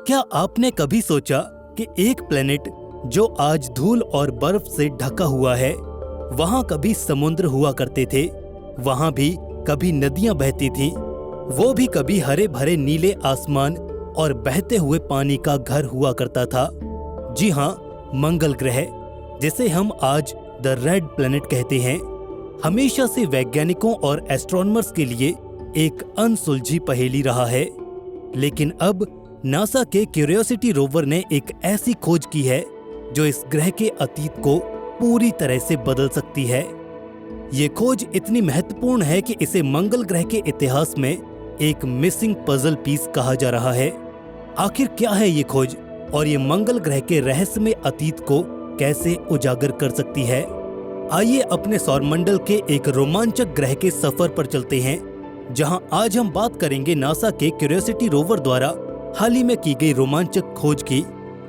क्या आपने कभी सोचा कि एक प्लेनेट जो आज धूल और बर्फ से ढका हुआ है, वहां कभी समुद्र हुआ करते थे, वहां भी कभी नदियां बहती थीं, वो भी कभी हरे भरे नीले आसमान और बहते हुए पानी का घर हुआ करता था। जी हाँ, मंगल ग्रह, जिसे हम आज द रेड प्लेनेट कहते हैं, हमेशा से वैज्ञानिकों और एस्ट्रोनॉमर्स के लिए एक अनसुलझी पहेली रहा है। लेकिन अब नासा के क्यूरियोसिटी रोवर ने एक ऐसी खोज की है जो इस ग्रह के अतीत को पूरी तरह से बदल सकती है। ये खोज इतनी महत्वपूर्ण है कि इसे मंगल ग्रह के इतिहास में एक मिसिंग पजल पीस कहा जा रहा है। आखिर क्या है ये खोज और ये मंगल ग्रह के रहस्यमय अतीत को कैसे उजागर कर सकती है? आइए अपने सौरमंडल के एक रोमांचक ग्रह के सफर पर चलते हैं, जहां आज हम बात करेंगे नासा के क्यूरियोसिटी रोवर द्वारा हाल ही में की गई रोमांचक खोज की,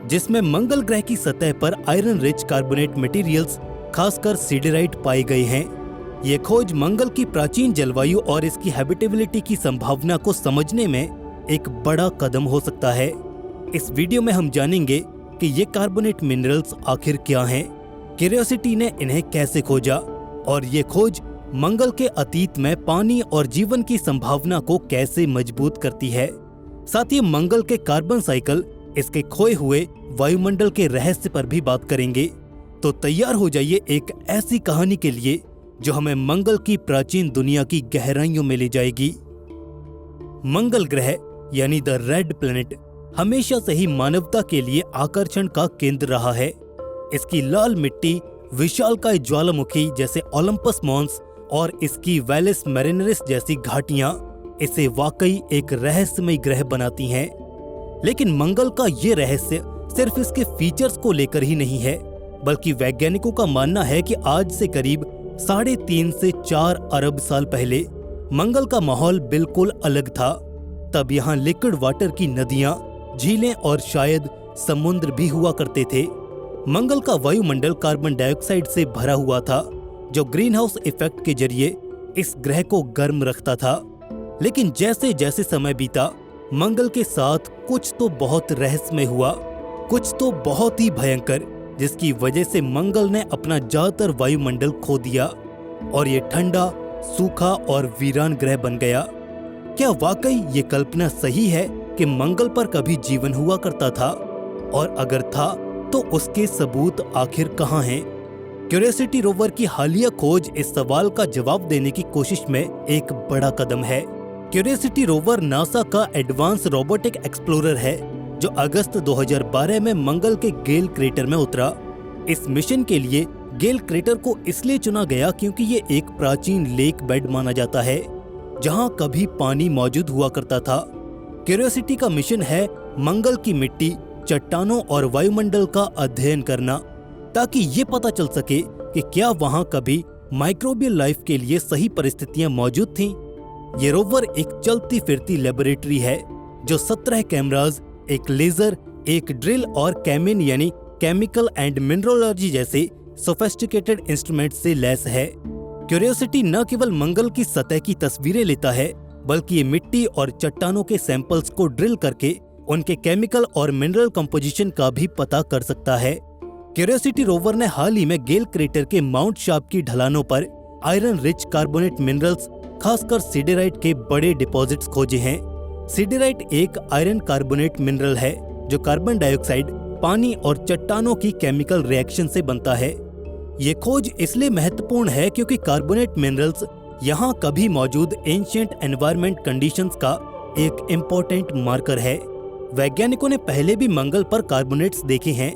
जिसमें मंगल ग्रह की सतह पर आयरन रिच कार्बोनेट मटेरियल्स, खासकर सिडेराइट पाए गए हैं। ये खोज मंगल की प्राचीन जलवायु और इसकी हैबिटेबिलिटी की संभावना को समझने में एक बड़ा कदम हो सकता है। इस वीडियो में हम जानेंगे कि ये कार्बोनेट मिनरल्स आखिर क्या हैं, क्यूरियोसिटी ने इन्हें कैसे खोजा और ये खोज मंगल के अतीत में पानी और जीवन की संभावना को कैसे मजबूत करती है। साथ ही मंगल के कार्बन साइकिल, इसके खोए हुए वायुमंडल के रहस्य पर भी बात करेंगे। तो तैयार हो जाइए एक ऐसी कहानी के लिए जो हमें मंगल की प्राचीन दुनिया की गहराइयों में ले जाएगी। मंगल ग्रह यानी द रेड प्लेनेट हमेशा से ही मानवता के लिए आकर्षण का केंद्र रहा है। इसकी लाल मिट्टी, विशालकाय ज्वालामुखी जैसे ओलंपस मॉन्स और इसकी वैलिस मैरिनरिस जैसी घाटियां इसे वाकई एक रहस्यमय ग्रह बनाती हैं। लेकिन मंगल का ये रहस्य सिर्फ इसके फीचर्स को लेकर ही नहीं है, बल्कि वैज्ञानिकों का मानना है कि आज से करीब 3.5 से 4 अरब साल पहले मंगल का माहौल बिल्कुल अलग था। तब यहाँ लिक्विड वाटर की नदियां, झीलें और शायद समुद्र भी हुआ करते थे। मंगल का वायुमंडल कार्बन डाइऑक्साइड से भरा हुआ था, जो ग्रीन हाउस इफेक्ट के जरिए इस ग्रह को गर्म रखता था। लेकिन जैसे जैसे समय बीता, मंगल के साथ कुछ तो बहुत रहस्यमय हुआ, कुछ तो बहुत ही भयंकर, जिसकी वजह से मंगल ने अपना ज्यादातर वायुमंडल खो दिया और ये ठंडा, सूखा और वीरान ग्रह बन गया। क्या वाकई ये कल्पना सही है कि मंगल पर कभी जीवन हुआ करता था? और अगर था तो उसके सबूत आखिर कहाँ हैं? क्यूरियोसिटी रोवर की हालिया खोज इस सवाल का जवाब देने की कोशिश में एक बड़ा कदम है। क्यूरियोसिटी रोवर नासा का एडवांस रोबोटिक एक्सप्लोरर है, जो अगस्त 2012 में मंगल के गेल क्रेटर में उतरा। इस मिशन के लिए गेल क्रेटर को इसलिए चुना गया क्योंकि ये एक प्राचीन लेक बेड माना जाता है, जहां कभी पानी मौजूद हुआ करता था। क्यूरियोसिटी का मिशन है मंगल की मिट्टी, चट्टानों और वायुमंडल का अध्ययन करना, ताकि ये पता चल सके कि क्या वहां कभी माइक्रोबियल लाइफ के लिए सही परिस्थितियां मौजूद थीं। ये रोवर एक चलती फिरती लेबोरेटरी है, जो 17 कैमराज, एक लेजर, एक ड्रिल और कैमिन यानी केमिकल एंड मिनरोलॉजी जैसे सोफिस्टिकेटेड इंस्ट्रूमेंट से लैस है। क्यूरियोसिटी न केवल मंगल की सतह की तस्वीरें लेता है, बल्कि ये मिट्टी और चट्टानों के सैंपल्स को ड्रिल करके उनके केमिकल और मिनरल कंपोजिशन का भी पता कर सकता है। क्यूरियोसिटी रोवर ने हाल ही में गेल क्रेटर के माउंट शार्प की ढलानों पर आयरन रिच कार्बोनेट मिनरल्स, खासकर सिडेराइट के बड़े डिपॉजिट्स खोजे हैं। सिडेराइट एक आयरन कार्बोनेट मिनरल है जो कार्बन डाइऑक्साइड, पानी और चट्टानों की केमिकल रिएक्शन से बनता है। ये खोज इसलिए महत्वपूर्ण है क्योंकि कार्बोनेट मिनरल्स यहाँ कभी मौजूद एंशिएंट एनवायरनमेंट कंडीशंस का एक इम्पोर्टेंट मार्कर है। वैज्ञानिकों ने पहले भी मंगल पर कार्बोनेट्स देखे हैं,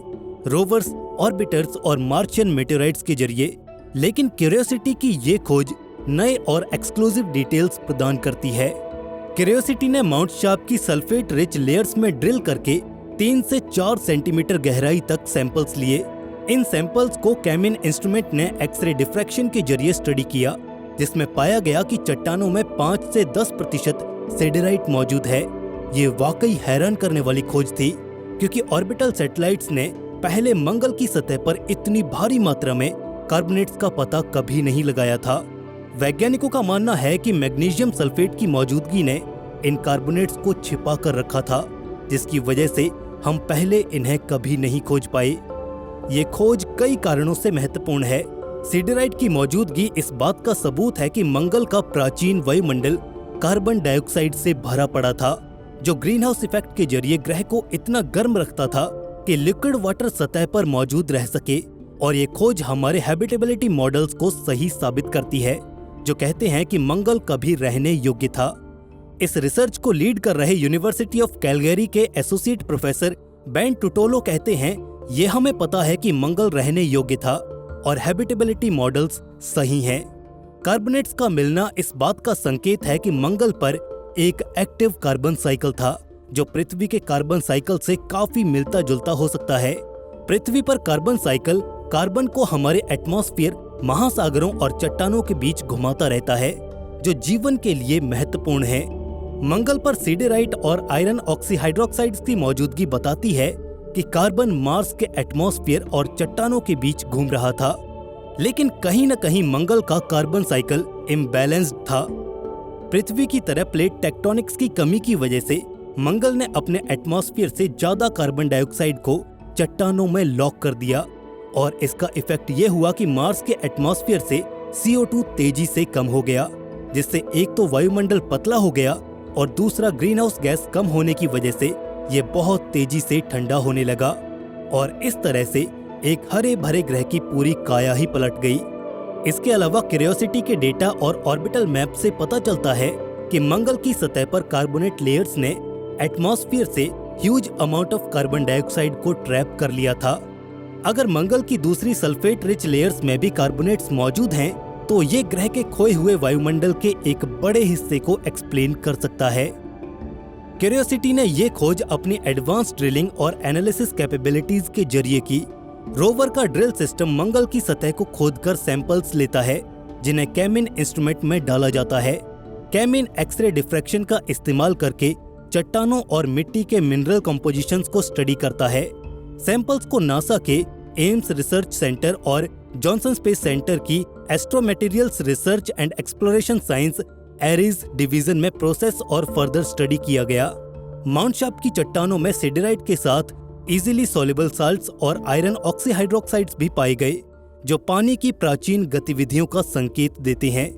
रोवर्स, ऑर्बिटर्स और मार्शियन मेटेराइट्स के जरिए, लेकिन क्यूरियोसिटी की ये खोज नए और एक्सक्लूसिव डिटेल्स प्रदान करती है। क्यूरियोसिटी ने माउंट शार्प की सल्फेट रिच लेयर्स में ड्रिल करके 3 से 4 सेंटीमीटर गहराई तक सैंपल्स लिए। इन सैंपल्स को कैमिन इंस्ट्रूमेंट ने एक्सरे डिफ्रैक्शन के जरिए स्टडी किया, जिसमें पाया गया कि चट्टानों में 5 से 10% सिडेराइट मौजूद है। ये वाकई हैरान करने वाली खोज थी, क्योंकि ऑर्बिटल सैटेलाइट्स ने पहले मंगल की सतह पर इतनी भारी मात्रा में कार्बोनेट्स का पता कभी नहीं लगाया था। वैज्ञानिकों का मानना है कि मैग्नीशियम सल्फेट की मौजूदगी ने इन कार्बोनेट्स को छिपा कर रखा था, जिसकी वजह से हम पहले इन्हें कभी नहीं खोज पाए। ये खोज कई कारणों से महत्वपूर्ण है। सिडराइट की मौजूदगी इस बात का सबूत है कि मंगल का प्राचीन वायुमंडल कार्बन डाइऑक्साइड से भरा पड़ा था, जो ग्रीन हाउस इफेक्ट के जरिए ग्रह को इतना गर्म रखता था कि लिक्विड वाटर सतह पर मौजूद रह सके। और ये खोज हमारे हैबिटेबिलिटी मॉडल्स को सही साबित करती है, जो कहते हैं कि मंगल कभी रहने योग्य था। इस रिसर्च को लीड कर रहे यूनिवर्सिटी ऑफ कैलगरी के एसोसिएट प्रोफेसर बेन टुटोलो कहते हैं, ये हमें पता है कि मंगल रहने योग्य था और हैबिटेबिलिटी मॉडल्स सही हैं। कार्बोनेट्स का मिलना इस बात का संकेत है कि मंगल पर एक एक्टिव कार्बन साइकिल था, जो पृथ्वी के कार्बन साइकिल से काफी मिलता जुलता हो सकता है। पृथ्वी पर कार्बन साइकिल कार्बन को हमारे एटमॉस्फेयर, महासागरों और चट्टानों के बीच घुमाता रहता है, जो जीवन के लिए महत्वपूर्ण है। मंगल पर सिडराइट और आयरन ऑक्सीहाइड्रोक्साइड्स की मौजूदगी बताती है कि कार्बन मार्स के एटमॉस्फेयर और चट्टानों के बीच घूम रहा था, लेकिन कहीं न कहीं मंगल का कार्बन साइकिल इम्बैलेंस्ड था। पृथ्वी की तरह प्लेट टेक्टोनिक्स की कमी की वजह से मंगल ने अपने एटमॉस्फेयर से ज्यादा कार्बन डाइऑक्साइड को चट्टानों में लॉक कर दिया, और इसका इफेक्ट ये हुआ कि मार्स के एटमॉस्फेयर से CO2 तेजी से कम हो गया, जिससे एक तो वायुमंडल पतला हो गया और दूसरा ग्रीन हाउस गैस कम होने की वजह से ये बहुत तेजी से ठंडा होने लगा, और इस तरह से एक हरे भरे ग्रह की पूरी काया ही पलट गई। इसके अलावा क्यूरियोसिटी के डेटा और ऑर्बिटल मैप से पता चलता है कि मंगल की सतह पर कार्बोनेट लेयर्स ने एटमॉस्फेयर से huge amount of carbon dioxide को ट्रैप कर लिया था। अगर मंगल की दूसरी सल्फेट रिच लेयर्स में भी कार्बोनेट्स मौजूद हैं, तो ये ग्रह के खोए हुए वायुमंडल के एक बड़े हिस्से को एक्सप्लेन कर सकता है। क्यूरियोसिटी ने ये खोज अपनी एडवांस ड्रिलिंग और एनालिसिस कैपेबिलिटीज के जरिए की। रोवर का ड्रिल सिस्टम मंगल की सतह को खोदकर सैंपल्स लेता है, जिन्हें कैमिन इंस्ट्रूमेंट में डाला जाता है। कैमिन एक्सरे डिफ्रैक्शन का इस्तेमाल करके चट्टानों और मिट्टी के मिनरल कंपोजिशंस को स्टडी करता है। सैंपल्स को नासा के एम्स रिसर्च सेंटर और जॉनसन स्पेस सेंटर की astromaterials research and exploration science ARES division में प्रोसेस और फर्दर स्टडी किया गया। माउंट शार्प की चट्टानों में सिडराइट के साथ इजीली सॉल्युबल साल्ट्स और आयरन ऑक्सीहाइड्रोक्साइड्स भी पाए गए, जो पानी की प्राचीन गतिविधियों का संकेत देते हैं।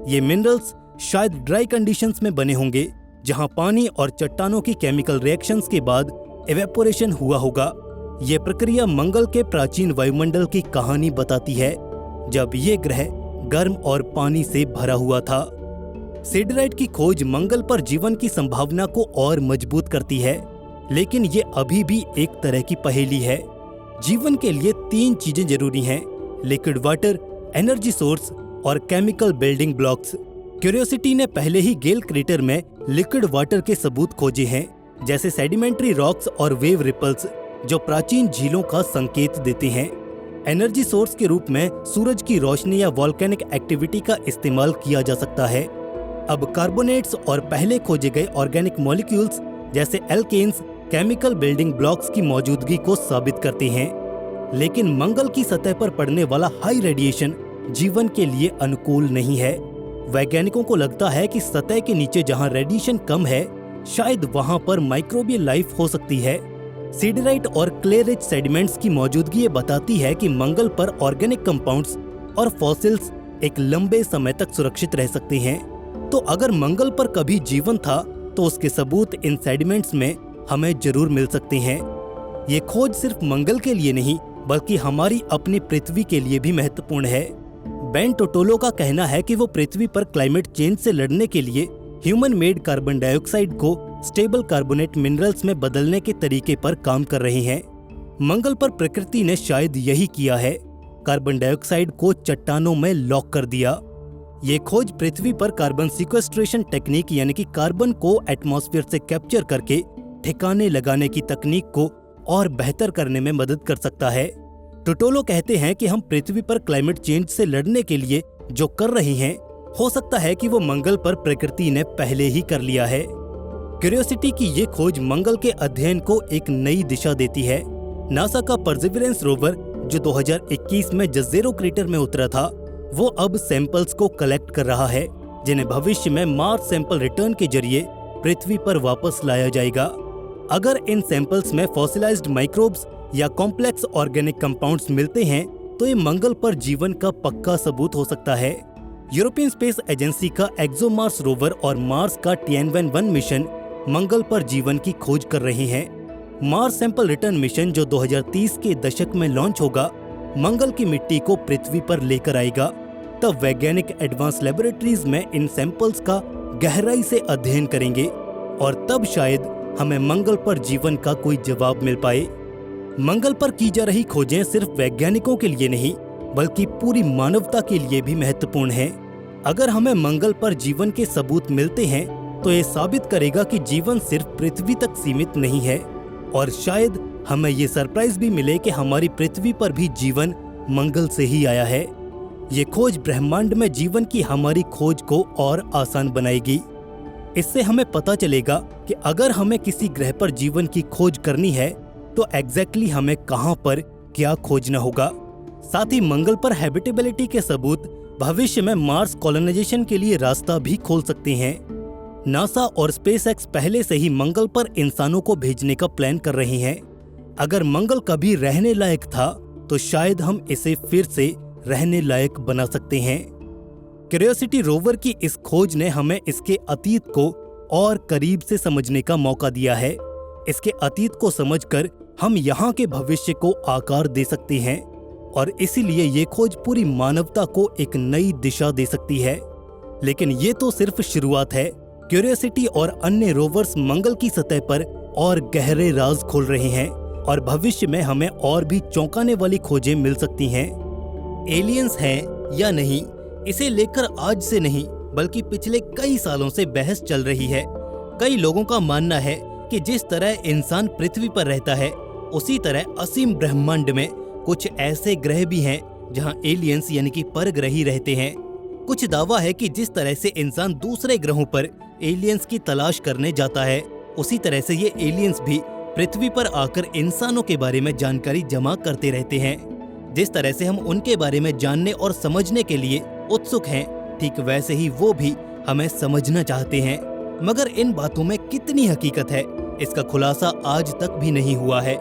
ये मिनरल्स शायद ड्राई कंडीशंस में बने होंगे, जहां पानी और चट्टानों की केमिकल रिएक्शंस के बाद इवेपोरेशन हुआ होगा। ये प्रक्रिया मंगल के प्राचीन वायुमंडल की कहानी बताती है, जब ये ग्रह गर्म और पानी से भरा हुआ था। सिडराइट की खोज मंगल पर जीवन की संभावना को और मजबूत करती है, लेकिन ये अभी भी एक तरह की पहेली है। जीवन के लिए 3 चीजें जरूरी हैं: लिक्विड वाटर, एनर्जी सोर्स और केमिकल बिल्डिंग ब्लॉक्स। क्यूरियोसिटी ने पहले ही गेल क्रेटर में लिक्विड वाटर के सबूत खोजे हैं, जैसे सेडिमेंट्री रॉक्स और वेव रिपल्स, जो प्राचीन झीलों का संकेत देते हैं। एनर्जी सोर्स के रूप में सूरज की रोशनी या वॉल्केनिक एक्टिविटी का इस्तेमाल किया जा सकता है। अब कार्बोनेट्स और पहले खोजे गए ऑर्गेनिक मॉलिक्यूल्स जैसे एल्केन्स केमिकल बिल्डिंग ब्लॉक्स की मौजूदगी को साबित करते हैं, लेकिन मंगल की सतह पर पड़ने वाला हाई रेडिएशन जीवन के लिए अनुकूल नहीं है। वैज्ञानिकों को लगता है कि सतह के नीचे जहां रेडिएशन कम है, शायद वहां पर माइक्रोबियल लाइफ हो सकती है। सिडराइट और क्ले रिच सेडिमेंट्स की मौजूदगी ये बताती है कि मंगल पर ऑर्गेनिक कंपाउंड्स और फॉसिल्स एक लंबे समय तक सुरक्षित रह सकते हैं। तो अगर मंगल पर कभी जीवन था, तो उसके सबूत इन सेडिमेंट्स में हमें जरूर मिल सकते हैं। ये खोज सिर्फ मंगल के लिए नहीं, बल्कि हमारी अपनी पृथ्वी के लिए भी महत्वपूर्ण है। बेन टोटोलो का कहना है कि वो पृथ्वी पर क्लाइमेट चेंज से लड़ने के लिए ह्यूमन मेड कार्बन डाइऑक्साइड को स्टेबल कार्बोनेट मिनरल्स में बदलने के तरीके पर काम कर रहे हैं। मंगल पर प्रकृति ने शायद यही किया है, कार्बन डाइऑक्साइड को चट्टानों में लॉक कर दिया। ये खोज पृथ्वी पर कार्बन सिक्वेस्ट्रेशन टेक्निक यानी कि कार्बन को एटमॉस्फेयर से कैप्चर करके ठिकाने लगाने की तकनीक को और बेहतर करने में मदद कर सकता है। टोटोलो कहते हैं कि हम पृथ्वी पर क्लाइमेट चेंज से लड़ने के लिए जो कर रहे हैं, हो सकता है कि वो मंगल पर प्रकृति ने पहले ही कर लिया है। क्यूरियोसिटी की ये खोज मंगल के अध्ययन को एक नई दिशा देती है। नासा का परसिवरेंस रोवर जो 2021 में जज़ेरो क्रेटर में उतरा था, वो अब सैंपल्स को कलेक्ट कर रहा है, जिन्हें भविष्य में मार्स सैंपल रिटर्न के जरिए पृथ्वी पर वापस लाया जाएगा। अगर इन सैंपल्स में फॉसिलाइज्ड माइक्रोब्स या कॉम्प्लेक्स ऑर्गेनिक कंपाउंड्स मिलते हैं तो ये मंगल पर जीवन का पक्का सबूत हो सकता है। यूरोपियन स्पेस एजेंसी का एक्सोमार्स रोवर और मार्स का टिएनवन-1 मिशन मंगल पर जीवन की खोज कर रहे हैं। मार्स सैंपल रिटर्न मिशन जो 2030 के दशक में लॉन्च होगा, मंगल की मिट्टी को पृथ्वी पर लेकर आएगा। तब वैज्ञानिक एडवांस लेबोरेटरीज में इन सैंपल्स का गहराई से अध्ययन करेंगे और तब शायद हमें मंगल पर जीवन का कोई जवाब मिल पाए। मंगल पर की जा रही खोजें सिर्फ वैज्ञानिकों के लिए नहीं बल्कि पूरी मानवता के लिए भी महत्वपूर्ण है। अगर हमें मंगल पर जीवन के सबूत मिलते हैं तो ये साबित करेगा कि जीवन सिर्फ पृथ्वी तक सीमित नहीं है और शायद हमें ये सरप्राइज भी मिले कि हमारी पृथ्वी पर भी जीवन मंगल से ही आया है। ये खोज ब्रह्मांड में जीवन की हमारी खोज को और आसान बनाएगी। इससे हमें पता चलेगा कि अगर हमें किसी ग्रह पर जीवन की खोज करनी है तो एग्जैक्टली हमें कहां पर क्या खोजना होगा। साथ ही मंगल पर हैबिटेबिलिटी के सबूत भविष्य में मार्स कॉलोनाइजेशन के लिए रास्ता भी खोल सकते हैं। नासा और स्पेसएक्स पहले से ही मंगल पर इंसानों को भेजने का प्लान कर रहे हैं। अगर मंगल कभी रहने लायक था तो शायद हम इसे फिर से रहने लायक बना सकते हैं। क्यूरियोसिटी रोवर की इस खोज ने हमें इसके अतीत को और करीब से समझने का मौका दिया है। इसके अतीत को समझकर हम यहाँ के भविष्य को आकार दे सकते हैं और इसीलिए ये खोज पूरी मानवता को एक नई दिशा दे सकती है। लेकिन ये तो सिर्फ शुरुआत है। क्यूरियोसिटी और अन्य रोवर्स मंगल की सतह पर और गहरे राज खोल रहे हैं और भविष्य में हमें और भी चौंकाने वाली खोजें मिल सकती हैं। एलियंस हैं या नहीं, इसे लेकर आज से नहीं बल्कि पिछले कई सालों से बहस चल रही है। कई लोगों का मानना है कि जिस तरह इंसान पृथ्वी पर रहता है उसी तरह असीम ब्रह्मांड में कुछ ऐसे ग्रह भी हैं जहां एलियंस यानी कि परग्रही रहते हैं। कुछ दावा है कि जिस तरह से इंसान दूसरे ग्रहों पर एलियंस की तलाश करने जाता है उसी तरह से ये एलियंस भी पृथ्वी पर आकर इंसानों के बारे में जानकारी जमा करते रहते हैं। जिस तरह से हम उनके बारे में जानने और समझने के लिए उत्सुक हैं, ठीक वैसे ही वो भी हमें समझना चाहते हैं। मगर इन बातों में कितनी हकीकत है, इसका खुलासा आज तक भी नहीं हुआ है।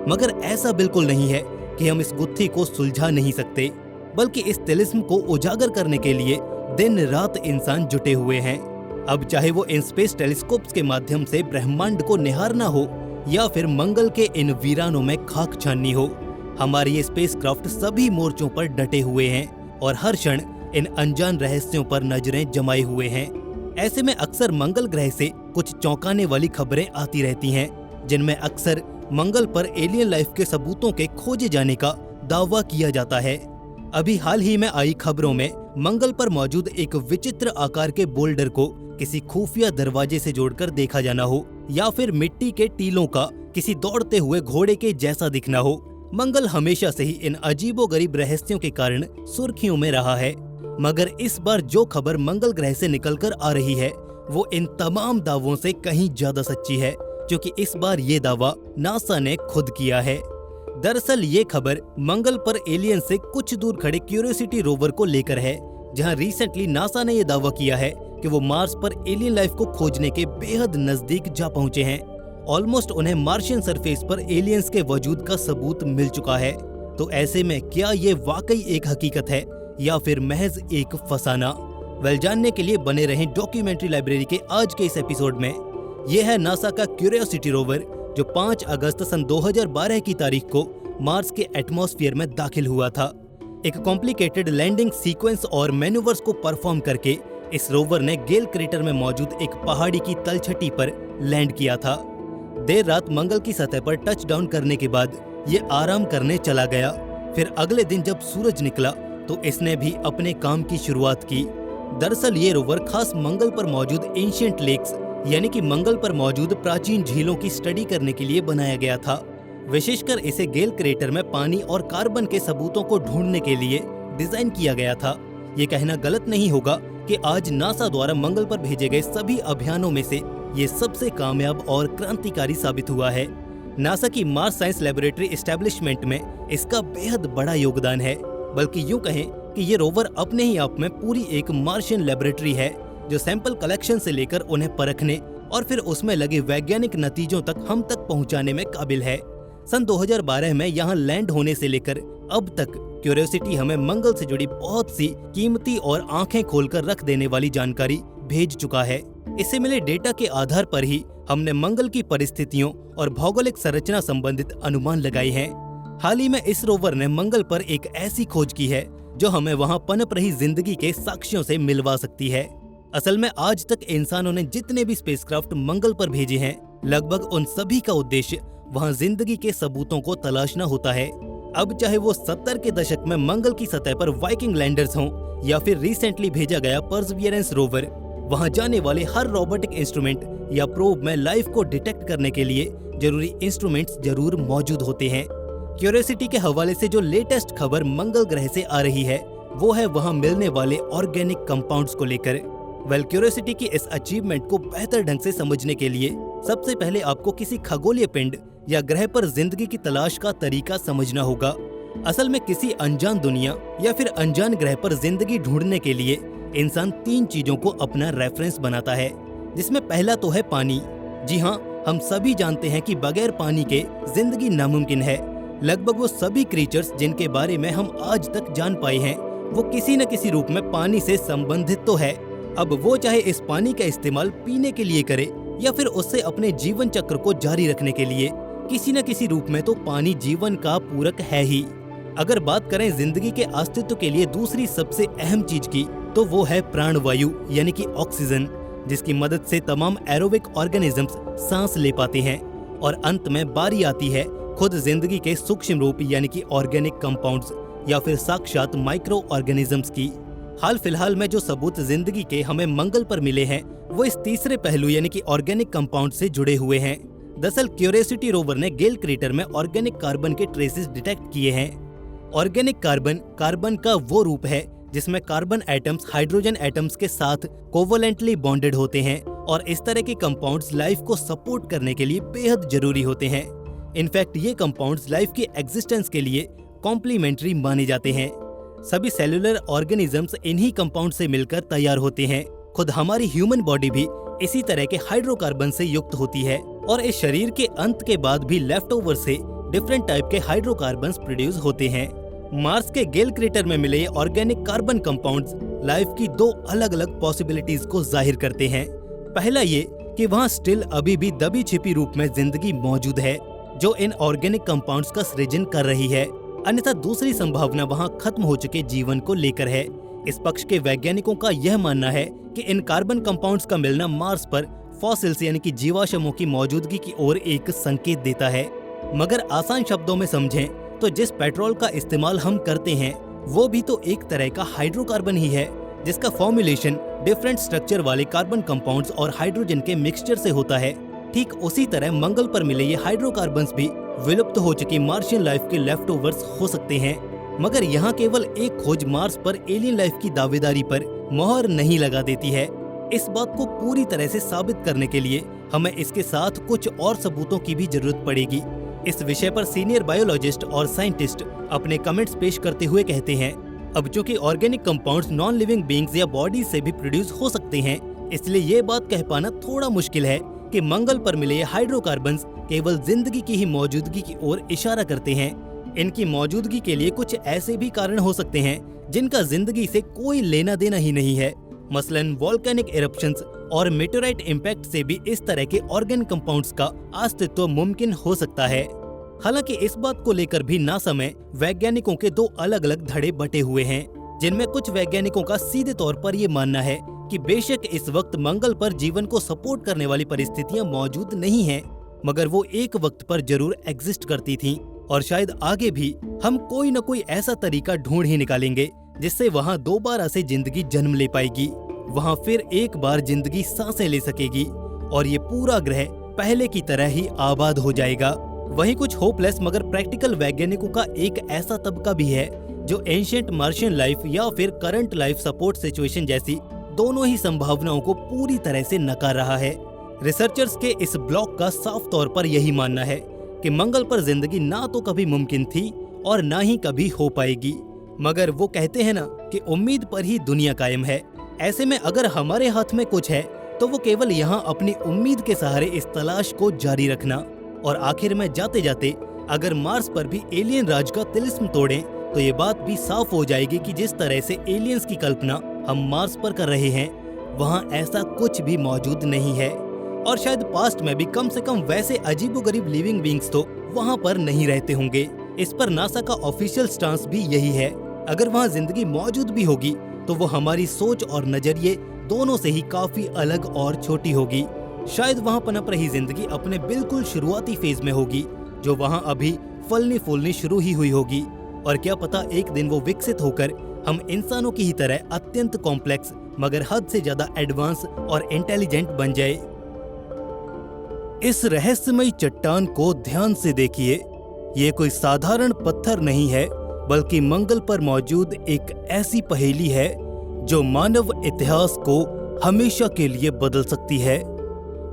मगर ऐसा बिल्कुल नहीं है कि हम इस गुत्थी को सुलझा नहीं सकते, बल्कि इस तिलिस्म को उजागर करने के लिए दिन रात इंसान जुटे हुए हैं। अब चाहे वो इन स्पेस टेलीस्कोप्स के माध्यम से ब्रह्मांड को निहारना हो या फिर मंगल के इन वीरानों में खाक छाननी हो, हमारे ये स्पेसक्राफ्ट सभी मोर्चों पर डटे हुए हैं और हर क्षण इन अनजान रहस्यों पर नजरें जमाए हुए हैं। ऐसे में अक्सर मंगल ग्रह से कुछ चौंकाने वाली खबरें आती रहती हैं, जिनमें अक्सर मंगल पर एलियन लाइफ के सबूतों के खोजे जाने का दावा किया जाता है। अभी हाल ही में आई खबरों में मंगल पर मौजूद एक विचित्र आकार के बोल्डर को किसी खुफिया दरवाजे से जोड़कर देखा जाना हो या फिर मिट्टी के टीलों का किसी दौड़ते हुए घोड़े के जैसा दिखना हो। मंगल हमेशा से ही इन अजीबोगरीब रहस्यों के कारण सुर्खियों में रहा है, मगर इस बार जो खबर मंगल ग्रह से निकलकर आ रही है वो इन तमाम दावों से कहीं ज्यादा सच्ची है, क्योंकि इस बार ये दावा नासा ने खुद किया है। दरअसल ये खबर मंगल पर एलियन से कुछ दूर खड़े क्यूरियोसिटी रोवर को लेकर है, जहां रिसेंटली नासा ने यह दावा किया है कि वो मार्स पर एलियन लाइफ को खोजने के बेहद नजदीक जा पहुंचे हैं। ऑलमोस्ट उन्हें मार्शियन सरफेस पर एलियंस के वजूद का सबूत मिल चुका है। तो ऐसे में क्या ये वाकई एक हकीकत है या फिर महज एक फसाना? वेल, जानने के लिए बने रहें डॉक्यूमेंट्री लाइब्रेरी के आज के इस एपिसोड में। यह है नासा का क्यूरियोसिटी रोवर जो 5 अगस्त सन 2012 की तारीख को मार्स के एटमॉस्फेयर में दाखिल हुआ था। एक कॉम्प्लिकेटेड लैंडिंग सीक्वेंस और मैन्यूवर्स को परफॉर्म करके इस रोवर ने गेल क्रेटर में मौजूद एक पहाड़ी की तलछटी पर लैंड किया था। देर रात मंगल की सतह पर टच डाउन करने के बाद ये आराम करने चला गया। फिर अगले दिन जब सूरज निकला तो इसने भी अपने काम की शुरुआत की। दरअसल ये रोवर खास मंगल पर मौजूद एंशिएंट लेक्स यानी कि मंगल पर मौजूद प्राचीन झीलों की स्टडी करने के लिए बनाया गया था। विशेषकर इसे गेल क्रेटर में पानी और कार्बन के सबूतों को ढूंढने के लिए डिजाइन किया गया था। ये कहना गलत नहीं होगा कि आज नासा द्वारा मंगल पर भेजे गए सभी अभियानों में से ये सबसे कामयाब और क्रांतिकारी साबित हुआ है। नासा की मार्स साइंस लेबोरेटरी एस्टेब्लिशमेंट में इसका बेहद बड़ा योगदान है। बल्कि यूं कहें कि ये रोवर अपने ही आप में पूरी एक मार्शियन लेबोरेटरी है, जो सैंपल कलेक्शन से लेकर उन्हें परखने और फिर उसमें लगे वैज्ञानिक नतीजों तक हम तक पहुंचाने में काबिल है। सन 2012 में यहाँ लैंड होने से लेकर अब तक क्यूरियोसिटी हमें मंगल से जुड़ी बहुत सी कीमती और आंखें खोलकर रख देने वाली जानकारी भेज चुका है। इससे मिले डेटा के आधार पर ही हमने मंगल की परिस्थितियों और भौगोलिक संरचना संबंधित अनुमान लगाए हैं। हाल ही में इस रोवर ने मंगल पर एक ऐसी खोज की है जो हमें वहां पनप रही जिंदगी के साक्ष्यों से मिलवा सकती है। असल में आज तक इंसानों ने जितने भी स्पेसक्राफ्ट मंगल पर भेजे हैं, लगभग उन सभी का उद्देश्य वहां जिंदगी के सबूतों को तलाशना होता है। अब चाहे वो 70 के दशक में मंगल की सतह पर वाइकिंग लैंडर्स हों या फिर रिसेंटली भेजा गया परसिवियरेंस रोवर, वहां जाने वाले हर रोबोटिक इंस्ट्रूमेंट या प्रोब में लाइफ को डिटेक्ट करने के लिए जरूरी इंस्ट्रूमेंट्स जरूर मौजूद होते हैं। क्यूरियोसिटी के हवाले से जो लेटेस्ट खबर मंगल ग्रह से आ रही है वो है वहां मिलने वाले ऑर्गेनिक कंपाउंड्स को लेकर। क्यूरियोसिटी की इस अचीवमेंट को बेहतर ढंग से समझने के लिए सबसे पहले आपको किसी खगोलीय पिंड या ग्रह पर जिंदगी की तलाश का तरीका समझना होगा। असल में किसी अनजान दुनिया या फिर अनजान ग्रह पर जिंदगी ढूंढने के लिए इंसान 3 चीजों को अपना रेफरेंस बनाता है, जिसमें पहला तो है पानी। जी हाँ, हम सभी जानते हैं कि बगैर पानी के जिंदगी नामुमकिन है। लगभग वो सभी क्रीचर्स जिनके बारे में हम आज तक जान पाए हैं वो किसी न किसी रूप में पानी से संबंधित तो है। अब वो चाहे इस पानी का इस्तेमाल पीने के लिए करे या फिर उससे अपने जीवन चक्र को जारी रखने के लिए, किसी न किसी रूप में तो पानी जीवन का पूरक है ही। अगर बात करें जिंदगी के अस्तित्व के लिए दूसरी सबसे अहम चीज की, तो वो है प्राणवायु यानी कि ऑक्सीजन, जिसकी मदद से तमाम एरोबिक ऑर्गेनिजम्स सांस ले पाते हैं। और अंत में बारी आती है खुद जिंदगी के सूक्ष्म रूप यानी कि ऑर्गेनिक कंपाउंड्स या फिर साक्षात माइक्रो ऑर्गेनिजम्स की। हाल फिलहाल में जो सबूत जिंदगी के हमें मंगल पर मिले हैं वो इस तीसरे पहलू यानी कि ऑर्गेनिक कंपाउंड से जुड़े हुए हैं। दरअसल क्यूरियोसिटी रोवर ने गेल क्रेटर में ऑर्गेनिक कार्बन के ट्रेसेस डिटेक्ट किए हैं। ऑर्गेनिक कार्बन का वो रूप है जिसमें कार्बन एटम्स हाइड्रोजन एटम्स के साथ कोवलेंटली बॉन्डेड होते हैं और इस तरह के कंपाउंड्स लाइफ को सपोर्ट करने के लिए बेहद जरूरी होते हैं। इनफैक्ट ये कंपाउंड्स लाइफ की एग्जिस्टेंस के लिए कॉम्प्लीमेंट्री माने जाते हैं। सभी सेलुलर ऑर्गेनिजम्स इन्हीं कंपाउंड से मिलकर तैयार होते हैं। खुद हमारी ह्यूमन बॉडी भी इसी तरह के हाइड्रोकार्बन से युक्त होती है और इस शरीर के अंत के बाद भी लेफ्ट ओवर से डिफरेंट टाइप के हाइड्रोकार्बन्स प्रोड्यूस होते हैं। मार्स के गेल क्रेटर में मिले ऑर्गेनिक कार्बन कंपाउंड्स लाइफ की 2 अलग अलग पॉसिबिलिटीज को जाहिर करते हैं। पहला ये कि वहाँ स्टिल अभी भी दबी छिपी रूप में जिंदगी मौजूद है जो इन ऑर्गेनिक कंपाउंड्स का सृजन कर रही है। अन्यथा दूसरी संभावना वहाँ खत्म हो चुके जीवन को लेकर है। इस पक्ष के वैज्ञानिकों का यह मानना है कि इन कार्बन कंपाउंड्स का मिलना मार्स पर फॉसिल्स यानी कि जीवाश्मों की मौजूदगी की ओर एक संकेत देता है। मगर आसान शब्दों में समझें तो जिस पेट्रोल का इस्तेमाल हम करते हैं वो भी तो एक तरह का हाइड्रोकार्बन ही है, जिसका फॉर्मुलेशन डिफरेंट स्ट्रक्चर वाले कार्बन कंपाउंड्स और हाइड्रोजन के मिक्सचर से होता है। ठीक उसी तरह मंगल पर मिले ये हाइड्रोकार्बन्स भी विलुप्त हो चुकी मार्शियन लाइफ के लेफ्ट ओवर्स हो सकते हैं। मगर यहाँ केवल एक खोज मार्स पर एलियन लाइफ की दावेदारी पर मोहर नहीं लगा देती है। इस बात को पूरी तरह से साबित करने के लिए हमें इसके साथ कुछ और सबूतों की भी जरूरत पड़ेगी। इस विषय पर सीनियर बायोलॉजिस्ट और साइंटिस्ट अपने कमेंट्स पेश करते हुए कहते हैं, अब चूंकि organic compounds non living beings या बॉडीज से भी प्रोड्यूस हो सकते हैं, इसलिए ये बात कह पाना थोड़ा मुश्किल है कि मंगल पर मिले ये हाइड्रोकार्बन्स केवल जिंदगी की ही मौजूदगी की ओर इशारा करते हैं। इनकी मौजूदगी के लिए कुछ ऐसे भी कारण हो सकते हैं जिनका जिंदगी से कोई लेना देना ही नहीं है। मसलन वोल्केनिक इरप्शंस और मेटेराइट इम्पैक्ट से भी इस तरह के ऑर्गेनिक कंपाउंड्स का अस्तित्व मुमकिन हो सकता है। हालांकि इस बात को लेकर भी नासा में वैज्ञानिकों के 2 अलग अलग धड़े बटे हुए हैं, जिनमें कुछ वैज्ञानिकों का सीधे तौर पर ये मानना है कि बेशक इस वक्त मंगल पर जीवन को सपोर्ट करने वाली परिस्थितियां मौजूद नहीं हैं, मगर वो एक वक्त पर जरूर एग्जिस्ट करती थीं और शायद आगे भी हम कोई न कोई ऐसा तरीका ढूंढ ही निकालेंगे जिससे वहाँ दोबारा से जिंदगी जन्म ले पाएगी, वहाँ फिर एक बार जिंदगी सांसें ले सकेगी और ये पूरा ग्रह पहले की तरह ही आबाद हो जाएगा। वहीं कुछ होपलेस मगर प्रैक्टिकल वैज्ञानिकों का एक ऐसा तबका भी है जो एंशिएंट मार्शियन लाइफ या फिर करंट लाइफ सपोर्ट सिचुएशन जैसी दोनों ही संभावनाओं को पूरी तरह से नकार रहा है। रिसर्चर्स के इस ब्लॉक का साफ तौर पर यही मानना है कि मंगल पर जिंदगी ना तो कभी मुमकिन थी और ना ही कभी हो पाएगी, मगर वो कहते हैं ना कि उम्मीद पर ही दुनिया कायम है। ऐसे में अगर हमारे हाथ में कुछ है तो वो केवल यहाँ अपनी उम्मीद के सहारे इस तलाश को जारी रखना। और आखिर में जाते जाते अगर मार्स पर भी एलियन राज का तिलिस्म तोड़ें तो ये बात भी साफ हो जाएगी कि जिस तरह से एलियंस की कल्पना हम मार्स पर कर रहे हैं वहाँ ऐसा कुछ भी मौजूद नहीं है। और शायद पास्ट में भी कम से कम वैसे अजीबोगरीब लिविंग बींग्स तो वहाँ पर नहीं रहते होंगे। इस पर नासा का ऑफिशियल स्टांस भी यही है। अगर वहाँ जिंदगी मौजूद भी होगी तो वो हमारी सोच और नजरिए दोनों से ही काफी अलग और छोटी होगी। शायद वहाँ पनप रही जिंदगी अपने बिल्कुल शुरुआती फेज में होगी, जो वहाँ अभी फलनी फूलनी शुरू ही हुई होगी। और क्या पता एक दिन वो विकसित होकर हम इंसानों की ही तरह अत्यंत कॉम्प्लेक्स मगर हद से ज्यादा एडवांस और इंटेलिजेंट बन जाए। इस रहस्यमयी चट्टान को ध्यान से देखिए। ये कोई साधारण पत्थर नहीं है, बल्कि मंगल पर मौजूद एक ऐसी पहेली है जो मानव इतिहास को हमेशा के लिए बदल सकती है।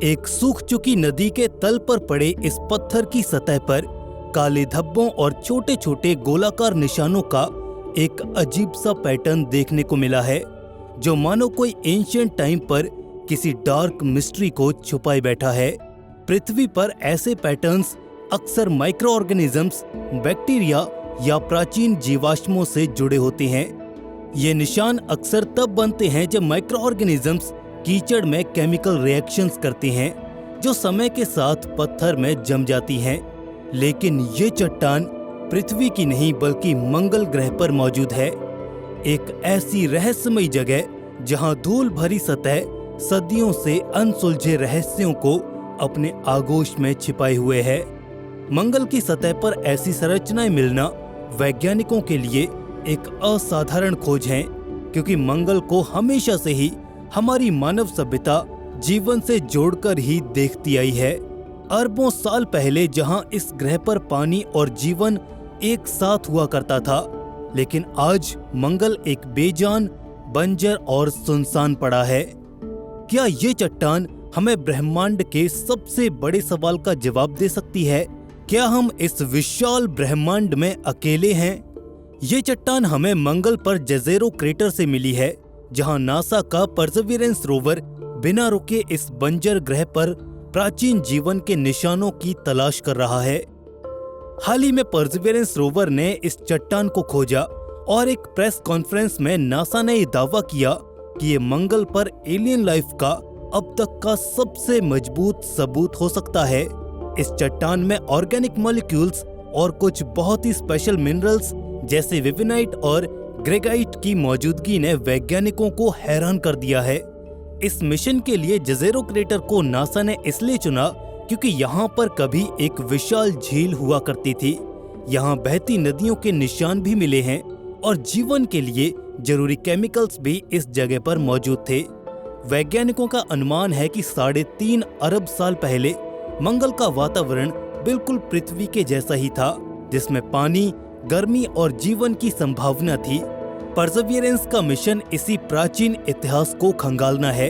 एक सूख चुकी नदी के तल पर पड़े इस पत्थर की सतह पर काले धब्बों और छोटे छोटे गोलाकार निशानों का एक अजीब सा पैटर्न देखने को मिला है, जो मानो कोई एंशिएंट टाइम पर किसी डार्क मिस्ट्री को छुपाए बैठा है। पृथ्वी पर ऐसे पैटर्न्स अक्सर माइक्रो ऑर्गेनिजम्स, बैक्टीरिया या प्राचीन जीवाश्मों से जुड़े होते हैं। ये निशान अक्सर तब बनते हैं जब माइक्रो ऑर्गेनिजम्स कीचड़ में केमिकल रिएक्शंस करते हैं, जो समय के साथ पत्थर में जम जाती हैं। लेकिन ये चट्टान पृथ्वी की नहीं बल्कि मंगल ग्रह पर मौजूद है, एक ऐसी रहस्यमयी जगह जहां धूल भरी सतह सदियों से अनसुलझे रहस्यों को अपने आगोश में छिपाए हुए है। मंगल की सतह पर ऐसी संरचनाएं मिलना वैज्ञानिकों के लिए एक असाधारण खोज है, क्योंकि मंगल को हमेशा से ही हमारी मानव सभ्यता जीवन से जोड़कर ही देखती आई है। अरबों साल पहले जहां इस ग्रह पर पानी और जीवन एक साथ हुआ करता था, लेकिन आज मंगल एक बेजान, बंजर और सुनसान पड़ा है। क्या ये चट्टान हमें ब्रह्मांड के सबसे बड़े सवाल का जवाब दे सकती है? क्या हम इस विशाल ब्रह्मांड में अकेले हैं? ये चट्टान हमें मंगल पर जज़ेरो क्रेटर से मिली है, जहां नासा का परसेवरेंस रोवर बिना रुके इस बंजर ग्रह पर प्राचीन जीवन के निशानों की तलाश कर रहा है। हाल ही में परसेवरेंस रोवर ने इस चट्टान को खोजा और एक प्रेस कॉन्फ्रेंस में नासा ने यह दावा किया कि ये मंगल पर एलियन लाइफ का अब तक का सबसे मजबूत सबूत हो सकता है। इस चट्टान में ऑर्गेनिक मॉलिक्यूल्स और कुछ बहुत ही स्पेशल मिनरल्स जैसे विविनाइट और ग्रेगाइट की मौजूदगी ने वैज्ञानिकों को हैरान कर दिया है। इस मिशन के लिए जज़ेरो क्रेटर को नासा ने इसलिए चुना क्योंकि यहाँ पर कभी एक विशाल झील हुआ करती थी। यहाँ बहती नदियों के निशान भी मिले हैं और जीवन के लिए जरूरी केमिकल्स भी इस जगह पर मौजूद थे। वैज्ञानिकों का अनुमान है कि 3.5 अरब साल पहले मंगल का वातावरण बिल्कुल पृथ्वी के जैसा ही था, जिसमें पानी, गर्मी और जीवन की संभावना थी। परसेवरेंस का मिशन इसी प्राचीन इतिहास को खंगालना है,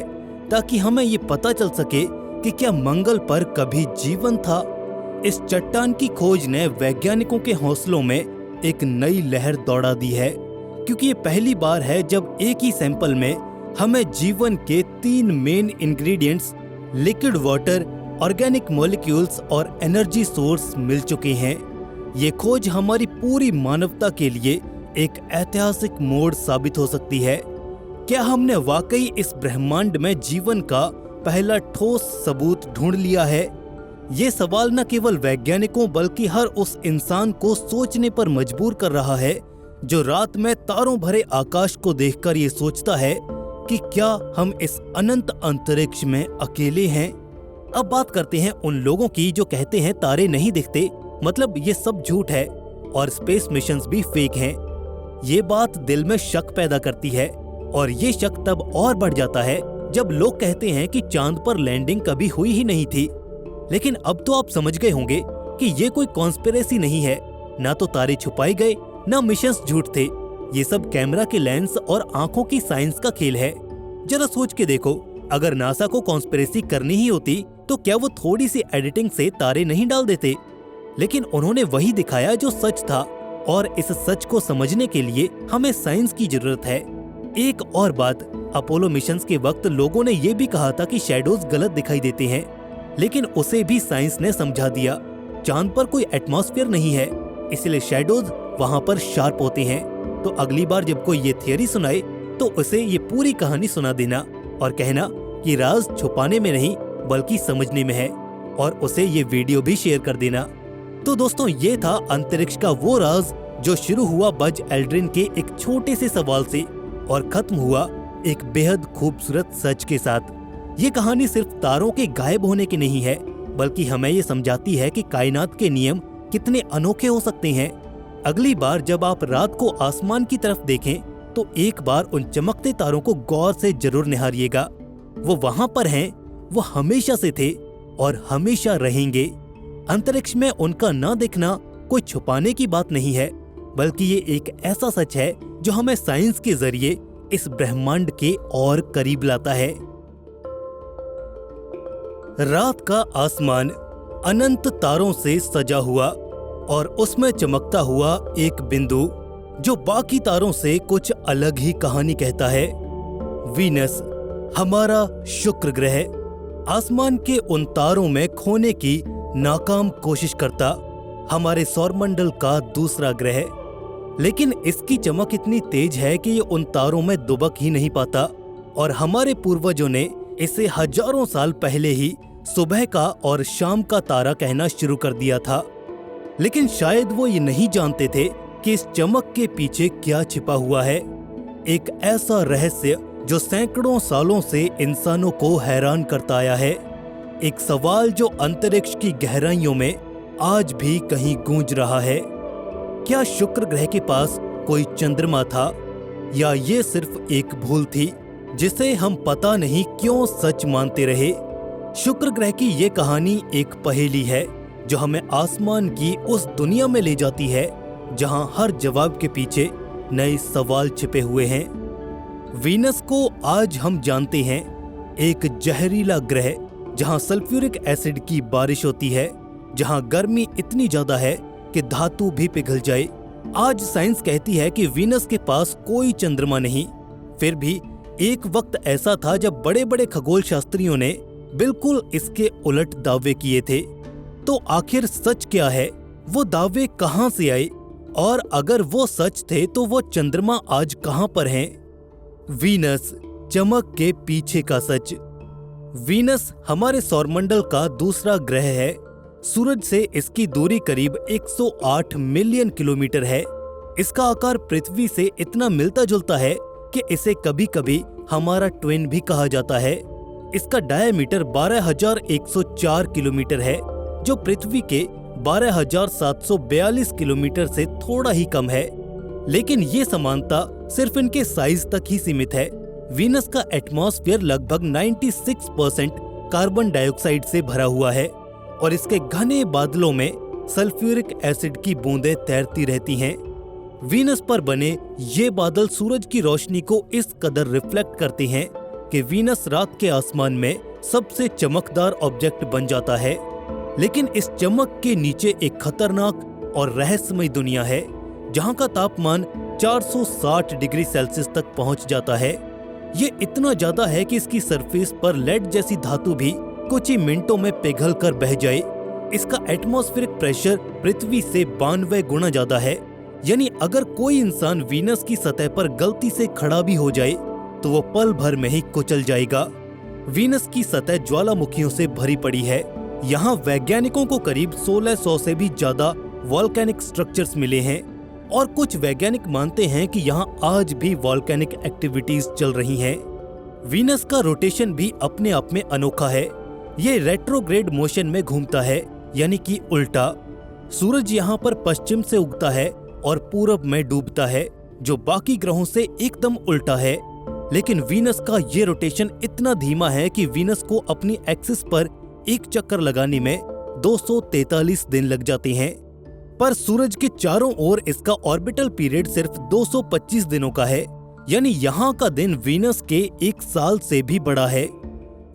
ताकि हमें ये पता चल सके कि क्या मंगल पर कभी जीवन था। इस चट्टान की खोज ने वैज्ञानिकों के हौसलों में एक नई लहर दौड़ा दी है, क्योंकि ये पहली बार है जब एक ही सैंपल में हमें जीवन के 3 main ingredients liquid water, organic molecules और एनर्जी सोर्स मिल चुके हैं। ये खोज हमारी पूरी मानवता के लिए एक ऐतिहासिक मोड़ साबित हो सकती है। क्या हमने वाकई इस ब्रह्मांड में जीवन का पहला ठोस सबूत ढूंढ लिया है? ये सवाल न केवल वैज्ञानिकों बल्कि हर उस इंसान को सोचने पर मजबूर कर रहा है जो रात में तारों भरे आकाश को देखकर ये सोचता है कि क्या हम इस अनंत अंतरिक्ष में अकेले हैं। अब बात करते हैं उन लोगों की जो कहते हैं तारे नहीं दिखते, मतलब ये सब झूठ है और स्पेस मिशंस भी फेक हैं। ये बात दिल में शक पैदा करती है और ये शक तब और बढ़ जाता है जब लोग कहते हैं कि चांद पर लैंडिंग कभी हुई ही नहीं थी। लेकिन अब तो आप समझ गए होंगे कि ये कोई कॉन्स्पिरेसी नहीं है, ना तो तारे छुपाए गए, ना मिशंस झूठ थे। ये सब कैमरा के लेंस और आंखों की साइंस का खेल है। जरा सोच के देखो, अगर नासा को कॉन्स्पिरेसी करनी ही होती तो क्या वो थोड़ी सी एडिटिंग से तारे नहीं डाल देते? लेकिन उन्होंने वही दिखाया जो सच था, और इस सच को समझने के लिए हमें साइंस की जरूरत है। एक और बात, अपोलो मिशंस के वक्त लोगों ने ये भी कहा था कि शैडोज गलत दिखाई देते हैं, लेकिन उसे भी साइंस ने समझा दिया। चांद पर कोई एटमॉस्फेयर नहीं है, इसलिए शैडोज वहां पर शार्प होते हैं। तो अगली बार जब कोई ये थियरी सुनाए तो उसे ये पूरी कहानी सुना देना और कहना कि राज छुपाने में नहीं बल्कि समझने में है, और उसे ये वीडियो भी शेयर कर देना। तो दोस्तों, ये था अंतरिक्ष का वो राज जो शुरू हुआ बज एल्ड्रिन के एक छोटे से सवाल से और खत्म हुआ एक बेहद खूबसूरत सच के साथ। ये कहानी सिर्फ तारों के गायब होने की नहीं है, बल्कि हमें ये समझाती है कि कायनात के नियम कितने अनोखे हो सकते हैं। अगली बार जब आप रात को आसमान की तरफ देखें तो एक बार उन चमकते तारों को गौर से जरूर निहारिएगा। वो वहां पर हैं, वो हमेशा से थे और हमेशा रहेंगे। अंतरिक्ष में उनका ना दिखना कोई छुपाने की बात नहीं है, बल्कि ये एक ऐसा सच है जो हमें साइंस के जरिए इस ब्रह्मांड के और करीब लाता है। रात का आसमान अनंत तारों से सजा हुआ और उसमें चमकता हुआ एक बिंदु जो बाकी तारों से कुछ अलग ही कहानी कहता है। वीनस, हमारा शुक्र ग्रह, आसमान के उन तारों में खोने की नाकाम कोशिश करता हमारे सौरमंडल का दूसरा ग्रह, लेकिन इसकी चमक इतनी तेज है कि ये उन तारों में दुबक ही नहीं पाता, और हमारे पूर्वजों ने इसे हजारों साल पहले ही सुबह का और शाम का तारा कहना शुरू कर दिया था। लेकिन शायद वो ये नहीं जानते थे कि इस चमक के पीछे क्या छिपा हुआ है, एक ऐसा रहस्य जो सैकड़ों सालों से इंसानों को हैरान करता आया है, एक सवाल जो अंतरिक्ष की गहराइयों में आज भी कहीं गूंज रहा है। क्या शुक्र ग्रह के पास कोई चंद्रमा था, या ये सिर्फ एक भूल थी जिसे हम पता नहीं क्यों सच मानते रहे? शुक्र ग्रह की ये कहानी एक पहेली है जो हमें आसमान की उस दुनिया में ले जाती है जहां हर जवाब के पीछे नए सवाल छिपे हुए हैं। वीनस को आज हम जानते हैं एक जहरीला ग्रह जहां सल्फ्यूरिक एसिड की बारिश होती है, जहां गर्मी इतनी ज्यादा है कि धातु भी पिघल जाए। आज साइंस कहती है कि वीनस के पास कोई चंद्रमा नहीं, फिर भी एक वक्त ऐसा था जब बड़े बड़े खगोल शास्त्रियों ने बिल्कुल इसके उलट दावे किए थे। तो आखिर सच क्या है? वो दावे कहां से आए? और अगर वो सच थे तो वो चंद्रमा आज कहां पर हैं? वीनस, चमक के पीछे का सच। वीनस हमारे सौरमंडल का दूसरा ग्रह है। सूरज से इसकी दूरी करीब 108 मिलियन किलोमीटर है। इसका आकार पृथ्वी से इतना मिलता जुलता है कि इसे कभी कभी हमारा ट्विन भी कहा जाता है। इसका डायमीटर 12,104 किलोमीटर है, जो पृथ्वी के 12,742 किलोमीटर से थोड़ा ही कम है। लेकिन ये समानता सिर्फ इनके साइज तक ही सीमित है। वीनस का एटमॉस्फेयर लगभग 96% कार्बन डाइऑक्साइड से भरा हुआ है और इसके घने बादलों में सल्फ्यूरिक एसिड की बूंदें तैरती रहती हैं। वीनस पर बने ये बादल सूरज की रोशनी को इस कदर रिफ्लेक्ट करते हैं कि वीनस रात के आसमान में सबसे चमकदार ऑब्जेक्ट बन जाता है। लेकिन इस चमक के नीचे एक खतरनाक और रहस्यमय दुनिया है, जहां का तापमान 460 डिग्री सेल्सियस तक पहुंच जाता है। ये इतना ज्यादा है कि इसकी सरफेस पर लेड जैसी धातु भी कुछ ही मिनटों में पिघल कर बह जाए। इसका एटमॉस्फेरिक प्रेशर पृथ्वी से 92 गुना ज्यादा है, यानी अगर कोई इंसान वीनस की सतह पर गलती से खड़ा भी हो जाए तो वो पल भर में ही कुचल जाएगा। वीनस की सतह ज्वालामुखियों से भरी पड़ी है। यहाँ वैज्ञानिकों को करीब 1600 से भी ज्यादा वॉल्केनिक स्ट्रक्चर्स मिले हैं और कुछ वैज्ञानिक मानते हैं कि यहाँ आज भी वॉल्केनिक एक्टिविटीज चल रही हैं। वीनस का रोटेशन भी अपने आप में अनोखा है। ये रेट्रोग्रेड मोशन में घूमता है, यानी कि उल्टा। सूरज यहाँ पर पश्चिम से उगता है और पूरब में डूबता है, जो बाकी ग्रहों से एकदम उल्टा है। लेकिन वीनस का ये रोटेशन इतना धीमा है कि वीनस को अपनी एक्सिस पर एक चक्कर लगाने में 243 दिन लग जाते हैं, पर सूरज के चारों ओर इसका ऑर्बिटल पीरियड सिर्फ 225 दिनों का है, यानी यहाँ का दिन वीनस के एक साल से भी बड़ा है।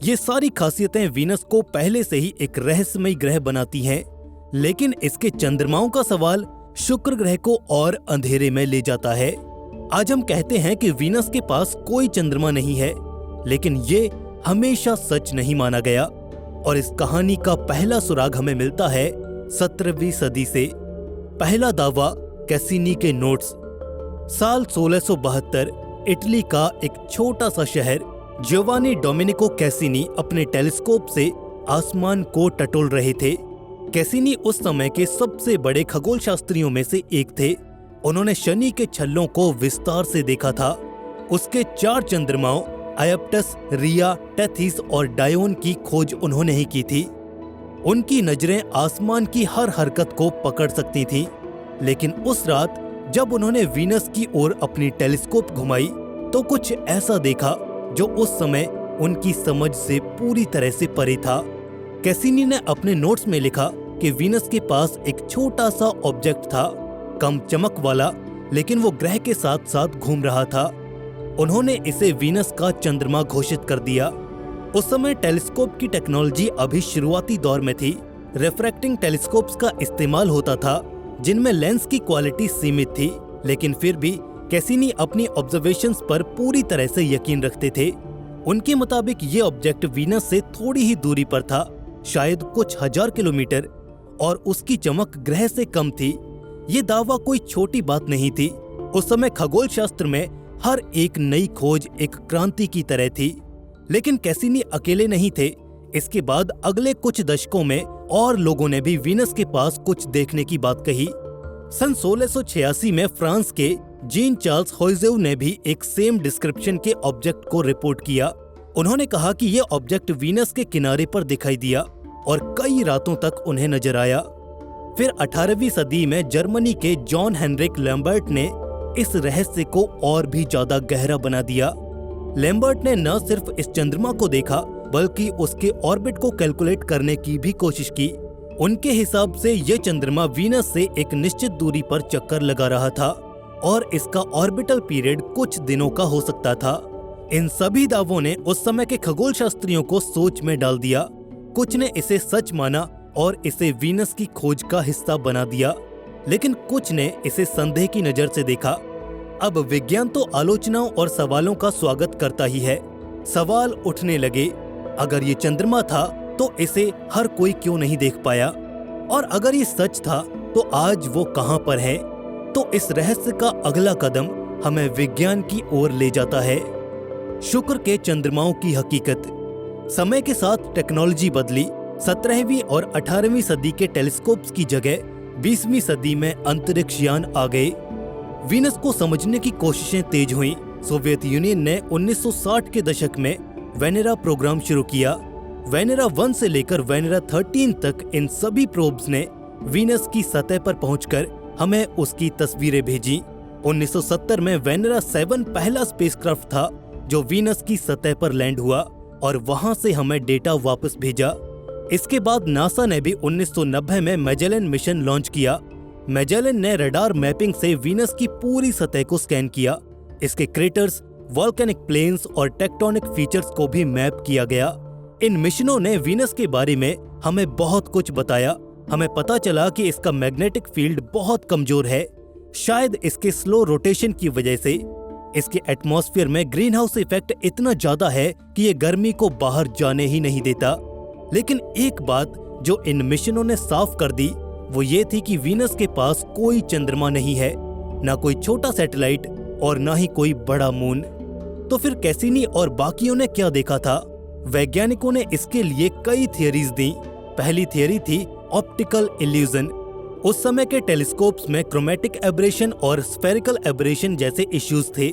ये सारी खासियतें वीनस को पहले से ही एक रहस्यमय ग्रह बनाती हैं, लेकिन इसके चंद्रमाओं का सवाल शुक्र ग्रह को और अंधेरे में ले जाता है। आज हम कहते हैं कि वीनस के पास कोई चंद्रमा नहीं है, लेकिन ये हमेशा सच नहीं माना गया और इस कहानी का पहला सुराग हमें मिलता है 17वीं सदी से। पहला दावा कैसिनी के नोट्स। साल 1672 इटली का एक छोटा सा शहर जियोवानी डोमेनिको कैसिनी अपने टेलीस्कोप से आसमान को टटोल रहे थे। कैसिनी उस समय के सबसे बड़े खगोल शास्त्रियों में से एक थे। उन्होंने शनि के छल्लों को विस्तार से देखा था। उसके 4 चंद्रमाओं आयप्टस, रिया, टेथिस और डायोन की खोज उन्होंने ही की थी। उनकी नजरें आसमान की हर हरकत को पकड़ सकती थीं, लेकिन उस रात जब उन्होंने वीनस की ओर अपनी टेलीस्कोप घुमाई तो कुछ ऐसा देखा जो उस समय उनकी समझ से पूरी तरह से परे था। कैसिनी ने अपने नोट्स में लिखा कि वीनस के पास एक छोटा सा ऑब्जेक्ट था, कम चमक वाला, लेकिन वो ग्रह के साथ साथ घूम रहा था। उन्होंने इसे वीनस का चंद्रमा घोषित कर दिया। उस समय टेलीस्कोप की टेक्नोलॉजी अभी शुरुआती दौर में थी। रिफ्रैक्टिंग टेलीस्कोप्स का इस्तेमाल होता था, जिनमें लेंस की क्वालिटी सीमित थी, लेकिन फिर भी कैसिनी अपनी ऑब्जर्वेशंस पर पूरी तरह से यकीन रखते थे। उनके मुताबिक ये ऑब्जेक्ट वीनस से थोड़ी ही दूरी पर था, शायद कुछ 1000 किलोमीटर, और उसकी चमक ग्रह से कम थी। ये दावा कोई छोटी बात नहीं थी। उस समय खगोल शास्त्र में हर एक नई खोज एक क्रांति की तरह थी। लेकिन कैसिनी अकेले नहीं थे। इसके बाद अगले कुछ दशकों में और लोगों ने भी वीनस के पास कुछ देखने की बात कही। सन 1686 में फ्रांस के जीन चार्ल्स होइजेव ने भी एक सेम डिस्क्रिप्शन के ऑब्जेक्ट को रिपोर्ट किया। उन्होंने कहा कि यह ऑब्जेक्ट वीनस के किनारे पर दिखाई दिया और कई रातों तक उन्हें नजर आया। फिर 18वीं सदी में जर्मनी के जॉन हेनरिक लैम्बर्ट ने इस रहस्य को और भी ज्यादा गहरा बना दिया। लैम्बर्ट ने न सिर्फ इस चंद्रमा को देखा, बल्कि उसके ऑर्बिट को कैलकुलेट करने की भी कोशिश की। उनके हिसाब से यह चंद्रमा वीनस से एक निश्चित दूरी पर चक्कर लगा रहा था और इसका ऑर्बिटल पीरियड कुछ दिनों का हो सकता था। इन सभी दावों ने उस समय के खगोल शास्त्रियों को सोच में डाल दिया। कुछ ने इसे सच माना और इसे वीनस की खोज का हिस्सा बना दिया, लेकिन कुछ ने इसे संदेह की नजर से देखा। अब विज्ञान तो आलोचनाओं और सवालों का स्वागत करता ही है। सवाल उठने लगे, अगर ये चंद्रमा था तो इसे हर कोई क्यों नहीं देख पाया, और अगर ये सच था तो आज वो कहां पर है। तो इस रहस्य का अगला कदम हमें विज्ञान की ओर ले जाता है। शुक्र के चंद्रमाओं की हकीकत। समय के साथ टेक्नोलॉजी बदली। 17वीं और 18वीं सदी के टेलीस्कोप्स की जगह 20वीं सदी में अंतरिक्ष यान आ गए। वीनस को समझने की कोशिशें तेज हुई। सोवियत यूनियन ने 1960 के दशक में वेनेरा प्रोग्राम शुरू किया। वेनेरा 1 से लेकर वेनेरा 13 तक इन सभी प्रोब्स ने वीनस की सतह पर पहुंचकर हमें उसकी तस्वीरें भेजी। 1970 में वेनेरा 7 पहला स्पेसक्राफ्ट था जो वीनस की सतह पर लैंड हुआ और वहां से हमें डेटा वापस भेजा। इसके बाद नासा ने भी 1990 में मैजेलन मिशन लॉन्च किया। मैजेलन ने रडार मैपिंग से वीनस की पूरी सतह को स्कैन किया। इसके क्रेटर्स, वॉल्केनिक प्लेन्स और टेक्टोनिक फीचर्स को भी मैप किया गया। इन मिशनों ने वीनस के बारे में हमें बहुत कुछ बताया। हमें पता चला कि इसका मैग्नेटिक फील्ड बहुत कमजोर है, शायद इसके स्लो रोटेशन की वजह से। इसके एटमॉस्फेयर में ग्रीन हाउस इफेक्ट इतना ज्यादा है कि ये गर्मी को बाहर जाने ही नहीं देता। लेकिन एक बात जो इन मिशनों ने साफ कर दी वो ये थी कि वीनस के पास कोई चंद्रमा नहीं है, ना कोई छोटा सैटेलाइट और ना ही कोई बड़ा मून। तो फिर कैसिनी और बाकियों ने क्या देखा था? वैज्ञानिकों ने इसके लिए कई थियरीज दी। पहली थियरी थी ऑप्टिकल इल्यूजन। उस समय के टेलीस्कोप्स में क्रोमेटिक एब्रेशन और स्फेरिकल एब्रेशन जैसे इश्यूज थे।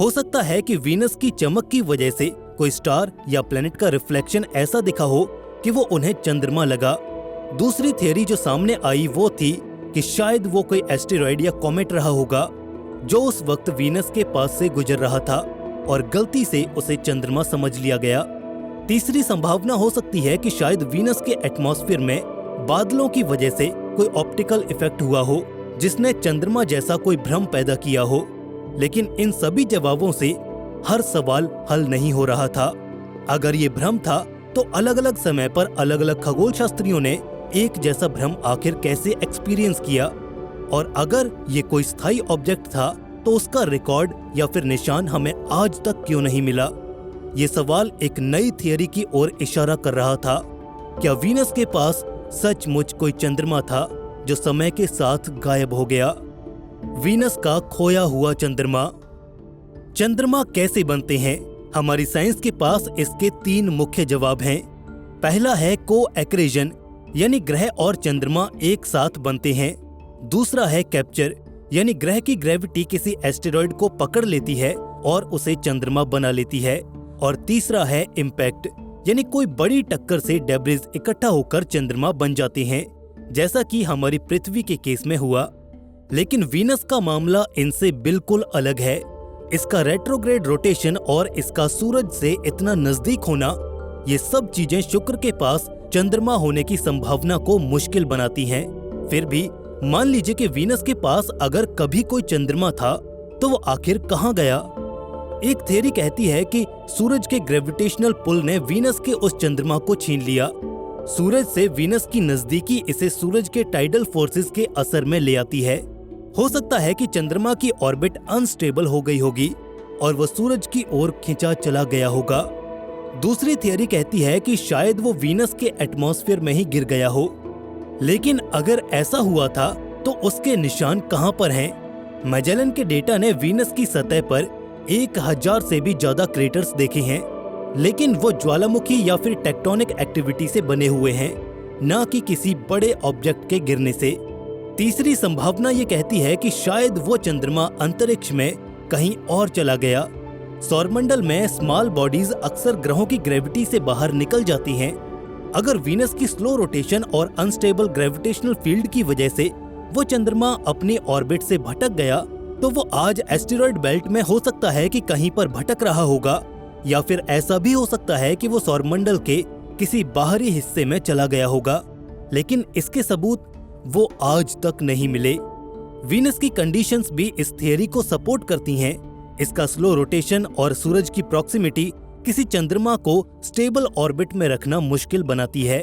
हो सकता है कि वीनस की चमक की वजह से कोई स्टार या प्लेनेट का रिफ्लेक्शन ऐसा दिखा हो कि वो उन्हें चंद्रमा लगा। दूसरी थियरी जो सामने आई वो थी कि शायद वो कोई एस्टेरॉयड या कॉमेट रहा होगा जो उस वक्त वीनस के पास से गुजर रहा था और गलती से उसे चंद्रमा समझ लिया गया। तीसरी संभावना हो सकती है कि शायद वीनस के एटमॉस्फेयर में बादलों की वजह से कोई ऑप्टिकल इफेक्ट हुआ हो जिसने चंद्रमा जैसा कोई भ्रम पैदा किया हो। लेकिन इन सभी जवाबों से हर सवाल हल नहीं हो रहा था। अगर ये भ्रम था तो अलग अलग समय पर अलग अलग खगोल शास्त्रियों ने एक जैसा भ्रम आखिर कैसे एक्सपीरियंस किया, और अगर ये कोई स्थायी ऑब्जेक्ट था तो उसका रिकॉर्ड या फिर निशान हमें आज तक क्यों नहीं मिला? ये सवाल एक नई थियरी की ओर इशारा कर रहा था। क्या वीनस के पास सचमुच कोई चंद्रमा था जो समय के साथ गायब हो गया? वीनस का खोया हुआ चंद्रमा। चंद्रमा कैसे बनते हैं? हमारी साइंस के पास इसके 3 मुख्य जवाब हैं। पहला है को-एक्रेशन, यानी ग्रह और चंद्रमा एक साथ बनते हैं। दूसरा है कैप्चर, यानी ग्रह की ग्रेविटी किसी एस्टेरॉयड को पकड़ लेती है और उसे चंद्रमा बना लेती है। और तीसरा है इम्पैक्ट, यानी कोई बड़ी टक्कर से डेब्रिस इकट्ठा होकर चंद्रमा बन जाते हैं, जैसा कि हमारी पृथ्वी के केस में हुआ। लेकिन वीनस का मामला इनसे बिल्कुल अलग है। इसका रेट्रोग्रेड रोटेशन और इसका सूरज से इतना नजदीक होना, ये सब चीजें शुक्र के पास चंद्रमा होने की संभावना को मुश्किल बनाती हैं। फिर भी मान लीजिए कि वीनस के पास अगर कभी कोई चंद्रमा था, तो वो आखिर कहाँ गया? एक थ्योरी कहती है कि सूरज के ग्रेविटेशनल पुल ने वीनस के उस चंद्रमा को छीन लिया। सूरज से वीनस की नजदीकी इसे सूरज के टाइडल फोर्सेस के असर में ले आती है। हो सकता है कि चंद्रमा की ऑर्बिट अनस्टेबल हो गई होगी और वो सूरज की ओर खिंचा चला गया होगा। दूसरी थियरी कहती है कि शायद वो वीनस के एटमॉस्फेयर में ही गिर गया हो। लेकिन अगर ऐसा हुआ था तो उसके निशान कहां पर हैं? मैजेलन के डेटा ने वीनस की सतह पर 1000 से भी ज्यादा क्रेटर्स देखे हैं, लेकिन वो ज्वालामुखी या फिर टेक्टोनिक एक्टिविटी से बने हुए हैं, न कि किसी बड़े ऑब्जेक्ट के गिरने से। तीसरी संभावना ये कहती है कि शायद वो चंद्रमा अंतरिक्ष में कहीं और चला गया। सौरमंडल में स्मॉल बॉडीज अक्सर ग्रहों की ग्रेविटी से बाहर निकल जाती हैं। अगर वीनस की स्लो रोटेशन और अनस्टेबल ग्रेविटेशनल फील्ड की वजह से वो चंद्रमा अपनी ऑर्बिट से भटक गया, तो वो आज एस्टेरॉयड बेल्ट में हो सकता है कि कहीं पर भटक रहा होगा, या फिर ऐसा भी हो सकता है कि वो सौरमंडल के किसी बाहरी हिस्से में चला गया होगा। लेकिन इसके सबूत वो आज तक नहीं मिले। वीनस की कंडीशंस भी इस थियरी को सपोर्ट करती हैं। इसका स्लो रोटेशन और सूरज की प्रॉक्सिमिटी किसी चंद्रमा को स्टेबल ऑर्बिट में रखना मुश्किल बनाती है।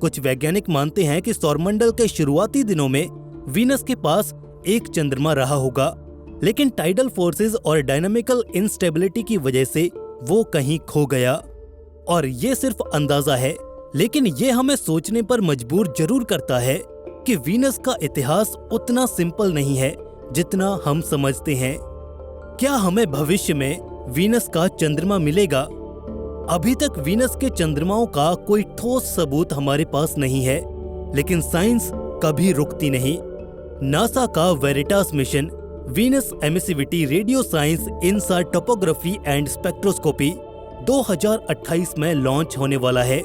कुछ वैज्ञानिक मानते हैं कि सौरमंडल के शुरुआती दिनों में वीनस के पास एक चंद्रमा रहा होगा, लेकिन टाइडल फोर्सेस और डायनामिकल इंस्टेबिलिटी की वजह से वो कहीं खो गया। और ये सिर्फ अंदाजा है, लेकिन ये हमें सोचने पर मजबूर जरूर करता है कि वीनस का इतिहास उतना सिंपल नहीं है जितना हम समझते हैं। क्या हमें भविष्य में वीनस का चंद्रमा मिलेगा? अभी तक वीनस के चंद्रमाओं का कोई ठोस सबूत हमारे पास नहीं है, लेकिन साइंस कभी रुकती नहीं। नासा का Veritas mission Venus emissivity radio science inside topography and spectroscopy 2028 में लॉन्च होने वाला है।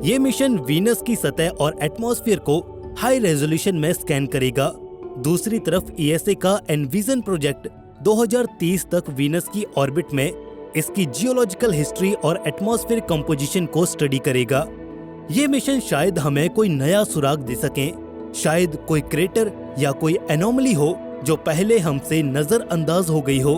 ये मिशन वीनस की सतह और एटमॉस्फेयर को हाई रेजोल्यूशन में स्कैन करेगा। दूसरी तरफ ईएसए का एनविजन प्रोजेक्ट 2030 तक वीनस की ऑर्बिट में इसकी जियोलॉजिकल हिस्ट्री और एटमॉस्फेयर कंपोजिशन को स्टडी करेगा। ये मिशन शायद हमें कोई नया सुराग दे सके, शायद कोई क्रेटर या कोई एनोमली हो जो पहले हमसे नजरअंदाज हो गई हो।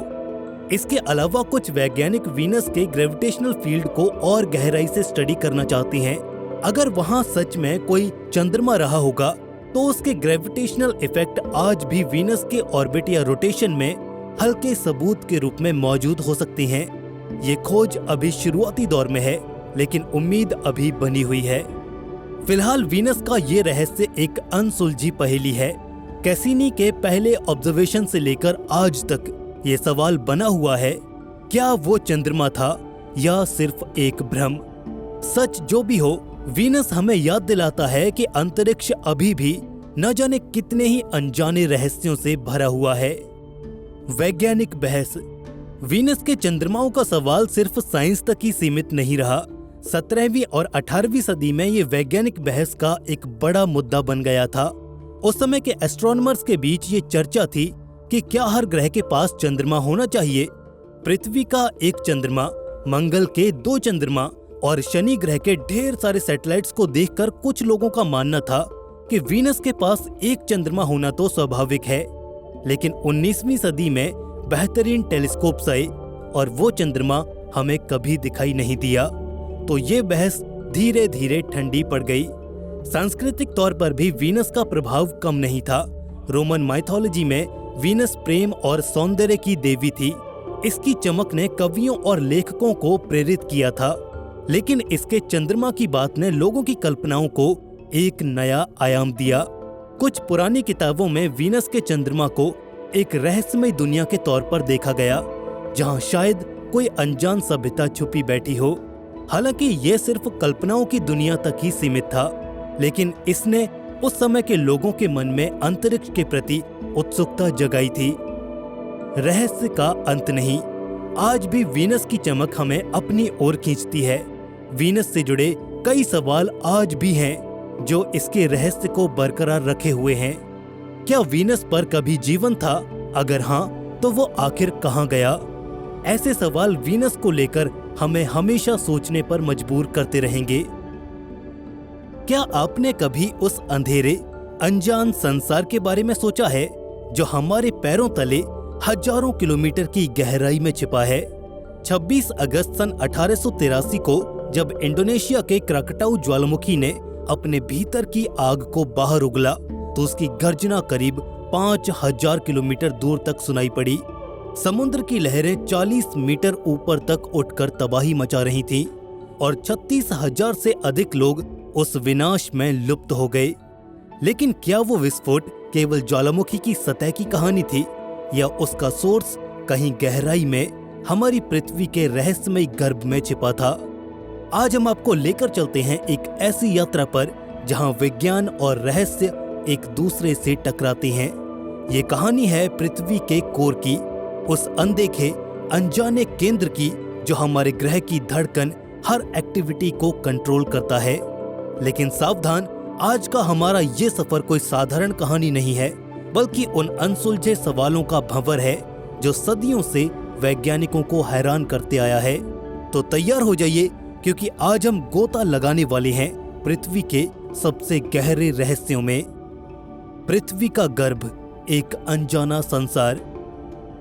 इसके अलावा कुछ वैज्ञानिक वीनस के ग्रेविटेशनल फील्ड को और गहराई से स्टडी करना चाहते हैं। अगर वहां सच में कोई चंद्रमा रहा होगा, तो उसके ग्रेविटेशनल इफेक्ट आज भी वीनस के ऑर्बिट या रोटेशन में हल्के सबूत के रूप में मौजूद हो सकते हैं। ये खोज अभी शुरुआती दौर में है, लेकिन उम्मीद अभी बनी हुई है। फिलहाल वीनस का ये रहस्य एक अनसुलझी पहेली है। कैसिनी के पहले ऑब्जर्वेशन से लेकर आज तक ये सवाल बना हुआ है, क्या वो चंद्रमा था या सिर्फ एक भ्रम? सच जो भी हो, वीनस हमें याद दिलाता है कि अंतरिक्ष अभी भी न जाने कितने ही अनजाने रहस्यों से भरा हुआ है। वैज्ञानिक बहस। वीनस के चंद्रमाओं का सवाल सिर्फ साइंस तक ही सीमित नहीं रहा। 17वीं और 18वीं सदी में ये वैज्ञानिक बहस का एक बड़ा मुद्दा बन गया था। उस समय के एस्ट्रोनॉमर्स के बीच ये चर्चा थी कि क्या हर ग्रह के पास चंद्रमा होना चाहिए। पृथ्वी का एक चंद्रमा, मंगल के 2 चंद्रमा और शनि ग्रह के ढेर सारे सैटेलाइट्स को देखकर कुछ लोगों का मानना था कि वीनस के पास एक चंद्रमा होना तो स्वाभाविक है। लेकिन 19वीं सदी में बेहतरीन टेलीस्कोप्स आए और वो चंद्रमा हमें कभी दिखाई नहीं दिया। तो ये बहस धीरे धीरे ठंडी पड़ गई। सांस्कृतिक तौर पर भी वीनस का प्रभाव कम नहीं था। रोमन माइथोलॉजी में वीनस प्रेम और सौंदर्य की देवी थी। इसकी चमक ने कवियों और लेखकों को प्रेरित किया था, लेकिन इसके चंद्रमा की बात ने लोगों की कल्पनाओं को एक नया आयाम दिया। कुछ पुरानी किताबों में वीनस के चंद्रमा को एक रहस्यमय दुनिया के तौर पर देखा गया, जहां शायद कोई अनजान सभ्यता छुपी बैठी हो। हालांकि यह सिर्फ कल्पनाओं की दुनिया तक ही सीमित था, लेकिन इसने उस समय के लोगों के मन में अंतरिक्ष के प्रति उत्सुकता जगाई थी। रहस्य का अंत नहीं, आज भी वीनस की चमक हमें अपनी ओर खींचती है। वीनस से जुड़े कई सवाल आज भी हैं जो इसके रहस्य को बरकरार रखे हुए हैं। क्या वीनस पर कभी जीवन था? अगर हाँ, तो वो आखिर कहाँ गया? ऐसे सवाल वीनस को लेकर हमें हमेशा सोचने पर मजबूर करते रहेंगे। क्या आपने कभी उस अंधेरे, अनजान संसार के बारे में सोचा है जो हमारे पैरों तले हजारों किलोमीटर की गहराई में छिपा है? 26 अगस्त सन 1883 को जब इंडोनेशिया के क्राकटाउ ज्वालामुखी ने अपने भीतर की आग को बाहर उगला, तो उसकी गर्जना करीब 5000 किलोमीटर दूर तक सुनाई पड़ी। समुद्र की लहरें 40 मीटर ऊपर तक उठकर तबाही मचा रही थीं और 36,000 से अधिक लोग उस विनाश में लुप्त हो गए। लेकिन क्या वो विस्फोट केवल ज्वालामुखी की सतह की कहानी थी, या उसका सोर्स कहीं गहराई में हमारी पृथ्वी के रहस्यमय गर्भ में छिपा था? आज हम आपको लेकर चलते हैं एक ऐसी यात्रा पर जहां विज्ञान और रहस्य एक दूसरे से टकराते हैं। ये कहानी है पृथ्वी के कोर की, उस अनदेखे अनजाने केंद्र की जो हमारे ग्रह की धड़कन, हर एक्टिविटी को कंट्रोल करता है। लेकिन सावधान, आज का हमारा ये सफर कोई साधारण कहानी नहीं है, बल्कि उन अनसुलझे सवालों का भंवर है जो सदियों से वैज्ञानिकों को हैरान करते आया है। तो तैयार हो जाइए, क्योंकि आज हम गोता लगाने वाले हैं पृथ्वी के सबसे गहरे रहस्यों में। पृथ्वी का गर्भ, एक अनजाना संसार।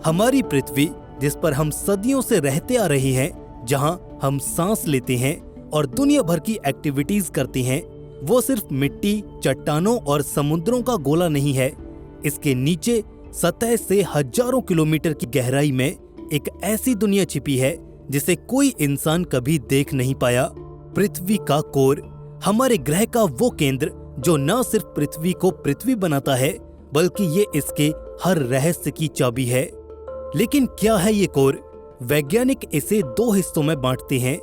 हमारी पृथ्वी, जिस पर हम सदियों से रहते आ रहे हैं, जहां हम सांस लेते हैं और दुनिया भर की एक्टिविटीज करते हैं, वो सिर्फ मिट्टी, चट्टानों और समुद्रों का गोला नहीं है। इसके नीचे सतह से हजारों किलोमीटर की गहराई में एक ऐसी दुनिया छिपी है जिसे कोई इंसान कभी देख नहीं पाया। पृथ्वी का कोर, हमारे ग्रह का वो केंद्र जो न सिर्फ पृथ्वी को पृथ्वी बनाता है, बल्कि ये इसके हर रहस्य की चाबी है। लेकिन क्या है ये कोर? वैज्ञानिक इसे दो हिस्सों में बांटते हैं,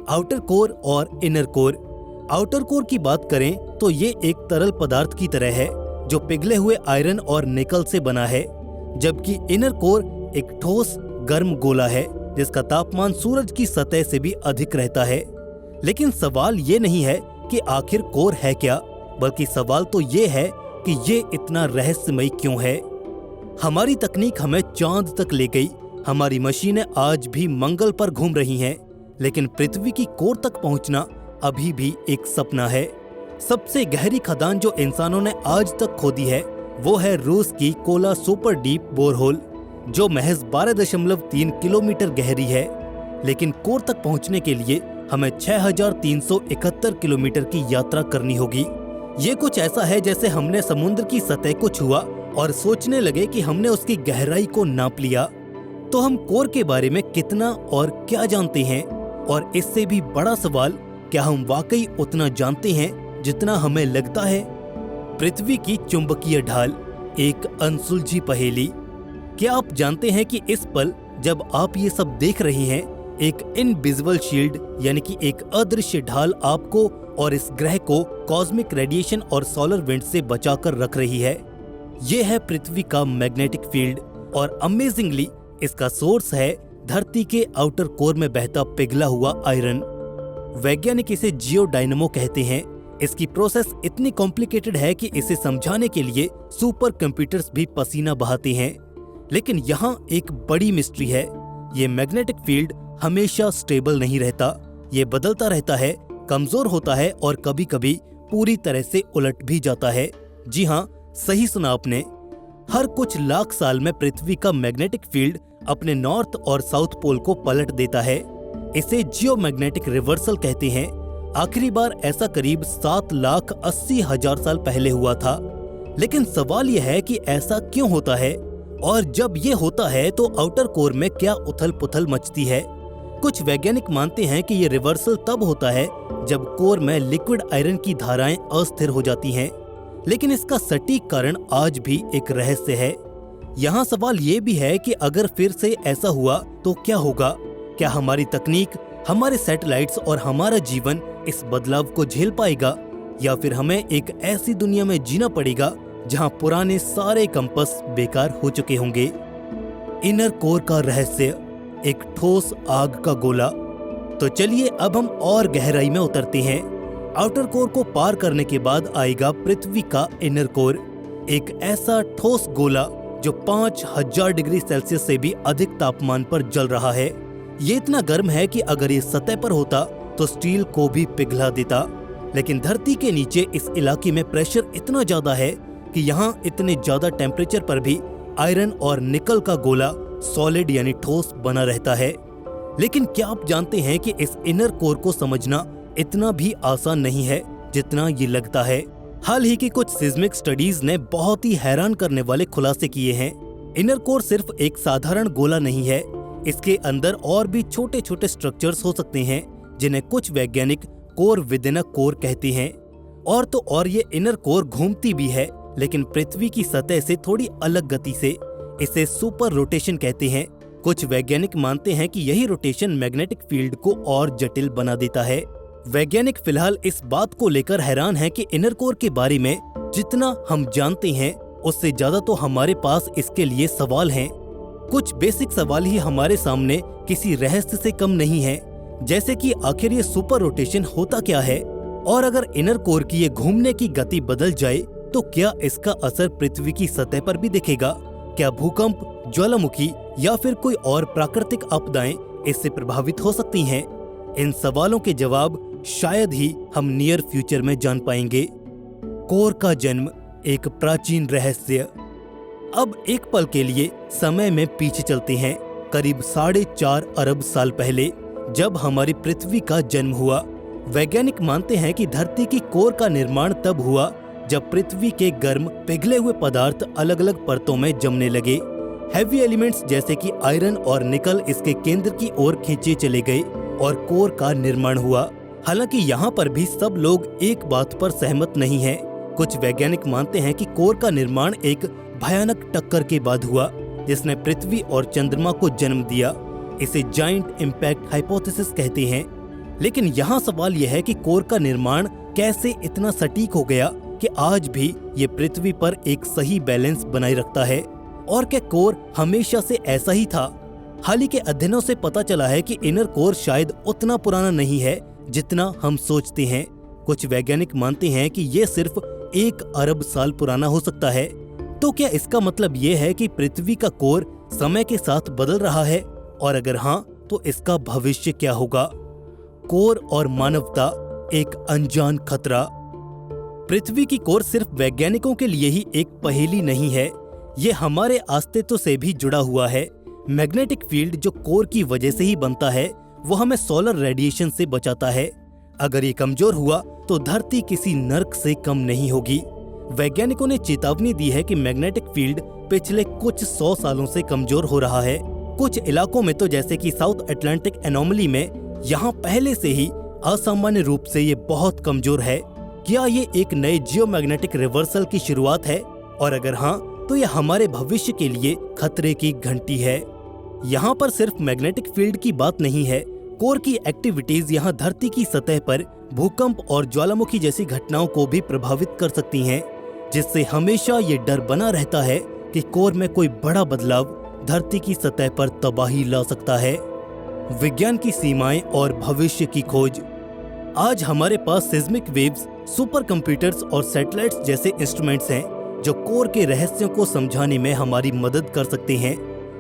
आउटर कोर और इनर कोर। आउटर कोर की बात करें तो ये एक तरल पदार्थ की तरह है जो पिघले हुए आयरन और निकल से बना है, जबकि इनर कोर एक ठोस गर्म गोला है जिसका तापमान सूरज की सतह से भी अधिक रहता है। लेकिन सवाल ये नहीं है कि आखिर कोर है क्या, बल्कि सवाल तो ये है कि ये इतना रहस्यमय क्यों है। हमारी तकनीक हमें चांद तक ले गई, हमारी मशीनें आज भी मंगल पर घूम रही हैं, लेकिन पृथ्वी की कोर तक पहुंचना अभी भी एक सपना है। सबसे गहरी खदान जो इंसानों ने आज तक खोदी है वो है रूस की कोला सुपर डीप बोरहोल, जो महज 12.3 किलोमीटर गहरी है। लेकिन कोर तक पहुंचने के लिए हमें 6371 किलोमीटर की यात्रा करनी होगी। ये कुछ ऐसा है जैसे हमने समुद्र की सतह को छुआ और सोचने लगे कि हमने उसकी गहराई को नाप लिया। तो हम कोर के बारे में कितना और क्या जानते हैं? और इससे भी बड़ा सवाल, क्या हम वाकई उतना जानते हैं जितना हमें लगता है? पृथ्वी की चुंबकीय ढाल, एक अनसुलझी पहेली। क्या आप जानते हैं कि इस पल जब आप ये सब देख रहे हैं, एक इनविजिबल शील्ड यानी कि एक अदृश्य ढाल आपको और इस ग्रह को कॉस्मिक रेडिएशन और सोलर विंड से बचाकर रख रही है। ये है पृथ्वी का मैग्नेटिक फील्ड और अमेजिंगली इसका सोर्स है धरती के आउटर कोर में बहता पिघला हुआ आयरन। वैज्ञानिक इसे जियोडायनमो कहते हैं। इसकी प्रोसेस इतनी कॉम्प्लिकेटेड है कि इसे समझाने के लिए सुपर कंप्यूटर्स भी पसीना बहाते हैं। लेकिन यहाँ एक बड़ी मिस्ट्री है। ये मैग्नेटिक फील्ड हमेशा स्टेबल नहीं रहता, ये बदलता रहता है, कमजोर होता है और कभी कभी पूरी तरह से उलट भी जाता है। जी हाँ, सही सुना आपने। हर कुछ लाख साल में पृथ्वी का मैग्नेटिक फील्ड अपने नॉर्थ और साउथ पोल को पलट देता है। इसे जियोमैग्नेटिक रिवर्सल कहते हैं। आखिरी बार ऐसा करीब 7,80,000 साल पहले हुआ था। लेकिन सवाल यह है कि ऐसा क्यों होता है और जब ये होता है तो आउटर कोर में क्या उथल पुथल मचती है। कुछ वैज्ञानिक मानते हैं कि ये रिवर्सल तब होता है जब कोर में लिक्विड आयरन की धाराएं अस्थिर हो जाती हैं, लेकिन इसका सटीक कारण आज भी एक रहस्य है। यहाँ सवाल ये भी है कि अगर फिर से ऐसा हुआ तो क्या होगा? क्या हमारी तकनीक, हमारे सैटेलाइट्स और हमारा जीवन इस बदलाव को झेल पाएगा, या फिर हमें एक ऐसी दुनिया में जीना पड़ेगा जहां पुराने सारे कंपास बेकार हो चुके होंगे? इनर कोर का रहस्य, एक ठोस आग का गोला। तो चलिए अब हम और गहराई में उतरते हैं। आउटर कोर को पार करने के बाद आएगा पृथ्वी का इनर कोर, एक ऐसा ठोस गोला जो 5000 डिग्री सेल्सियस से भी अधिक तापमान पर जल रहा है। ये इतना गर्म है कि अगर ये सतह पर होता तो स्टील को भी पिघला देता, लेकिन धरती के नीचे इस इलाके में प्रेशर इतना ज्यादा है कि यहाँ इतने ज्यादा टेम्परेचर पर भी आयरन और निकल का गोला सॉलिड यानी ठोस बना रहता है। लेकिन क्या आप जानते हैं कि इस इनर कोर को समझना इतना भी आसान नहीं है जितना ये लगता है। हाल ही की कुछ सिस्मिक स्टडीज ने बहुत ही हैरान करने वाले खुलासे किए हैं। इनर कोर सिर्फ एक साधारण गोला नहीं है, इसके अंदर और भी छोटे छोटे स्ट्रक्चर्स हो सकते हैं जिन्हें कुछ वैज्ञानिक कोर विदिन अ कोर कहते हैं। और ये इनर कोर घूमती भी है, लेकिन पृथ्वी की सतह से थोड़ी अलग गति से। इसे सुपर रोटेशन कहते हैं। कुछ वैज्ञानिक मानते हैं कि यही रोटेशन मैग्नेटिक फील्ड को और जटिल बना देता है। वैज्ञानिक फिलहाल इस बात को लेकर हैरान हैं कि इनर कोर के बारे में जितना हम जानते हैं उससे ज्यादा तो हमारे पास इसके लिए सवाल हैं। कुछ बेसिक सवाल ही हमारे सामने किसी रहस्य से कम नहीं है, जैसे कि आखिर ये सुपर रोटेशन होता क्या है, और अगर इनर कोर की ये घूमने की गति बदल जाए तो क्या इसका असर पृथ्वी की सतह पर भी दिखेगा? क्या भूकंप, ज्वालामुखी या फिर कोई और प्राकृतिक आपदाएं इससे प्रभावित हो सकती हैं? इन सवालों के जवाब शायद ही हम नियर फ्यूचर में जान पाएंगे। कोर का जन्म, एक प्राचीन रहस्य। अब एक पल के लिए समय में पीछे चलते हैं, करीब 4.5 अरब साल पहले, जब हमारी पृथ्वी का जन्म हुआ। वैज्ञानिक मानते हैं कि धरती की कोर का निर्माण तब हुआ जब पृथ्वी के गर्म पिघले हुए पदार्थ अलग अलग परतों में जमने लगे। हैवी एलिमेंट्स जैसे कि आयरन और निकल इसके केंद्र की ओर खींचे चले गए और कोर का निर्माण हुआ। हालांकि यहाँ पर भी सब लोग एक बात पर सहमत नहीं हैं। कुछ वैज्ञानिक मानते हैं कि कोर का निर्माण एक भयानक टक्कर के बाद हुआ, जिसने पृथ्वी और चंद्रमा को जन्म दिया। इसे जाइंट इम्पैक्ट हाइपोथेसिस कहते हैं। लेकिन यहाँ सवाल यह है कि कोर का निर्माण कैसे इतना सटीक हो गया कि आज भी ये पृथ्वी पर एक सही बैलेंस बनाए रखता है, और क्या कोर हमेशा से ऐसा ही था? हाल ही के अध्ययनों से पता चला है कि इनर कोर शायद उतना पुराना नहीं है जितना हम सोचते हैं। कुछ वैज्ञानिक मानते हैं कि ये सिर्फ 1 अरब साल पुराना हो सकता है। तो क्या इसका मतलब ये है कि पृथ्वी का कोर समय के साथ बदल रहा है, और अगर हाँ तो इसका भविष्य क्या होगा? कोर और मानवता, एक अनजान खतरा। पृथ्वी की कोर सिर्फ वैज्ञानिकों के लिए ही एक पहेली नहीं है, ये हमारे अस्तित्व से भी जुड़ा हुआ है। मैग्नेटिक फील्ड जो कोर की वजह से ही बनता है, वो हमें सोलर रेडिएशन से बचाता है। अगर ये कमजोर हुआ तो धरती किसी नर्क से कम नहीं होगी। वैज्ञानिकों ने चेतावनी दी है कि मैग्नेटिक फील्ड पिछले कुछ 100 सालों से कमजोर हो रहा है। कुछ इलाकों में तो जैसे कि साउथ अटलांटिक एनोमली में यहाँ पहले से ही असामान्य रूप से ये बहुत कमजोर है। क्या ये एक नए जियोमैग्नेटिक रिवर्सल की शुरुआत है? और अगर हाँ तो ये हमारे भविष्य के लिए खतरे की घंटी है। यहाँ पर सिर्फ मैग्नेटिक फील्ड की बात नहीं है, कोर की एक्टिविटीज यहाँ धरती की सतह पर भूकंप और ज्वालामुखी जैसी घटनाओं को भी प्रभावित कर सकती हैं, जिससे हमेशा ये डर बना रहता है कि कोर में कोई बड़ा बदलाव धरती की सतह पर तबाही ला सकता है। विज्ञान की सीमाएं और भविष्य की खोज। आज हमारे पास सिस्मिक वेव्स, सुपर कंप्यूटर्स और सैटेलाइट्स जैसे इंस्ट्रूमेंट्स हैं जो कोर के रहस्यों को समझाने में हमारी मदद कर सकते हैं,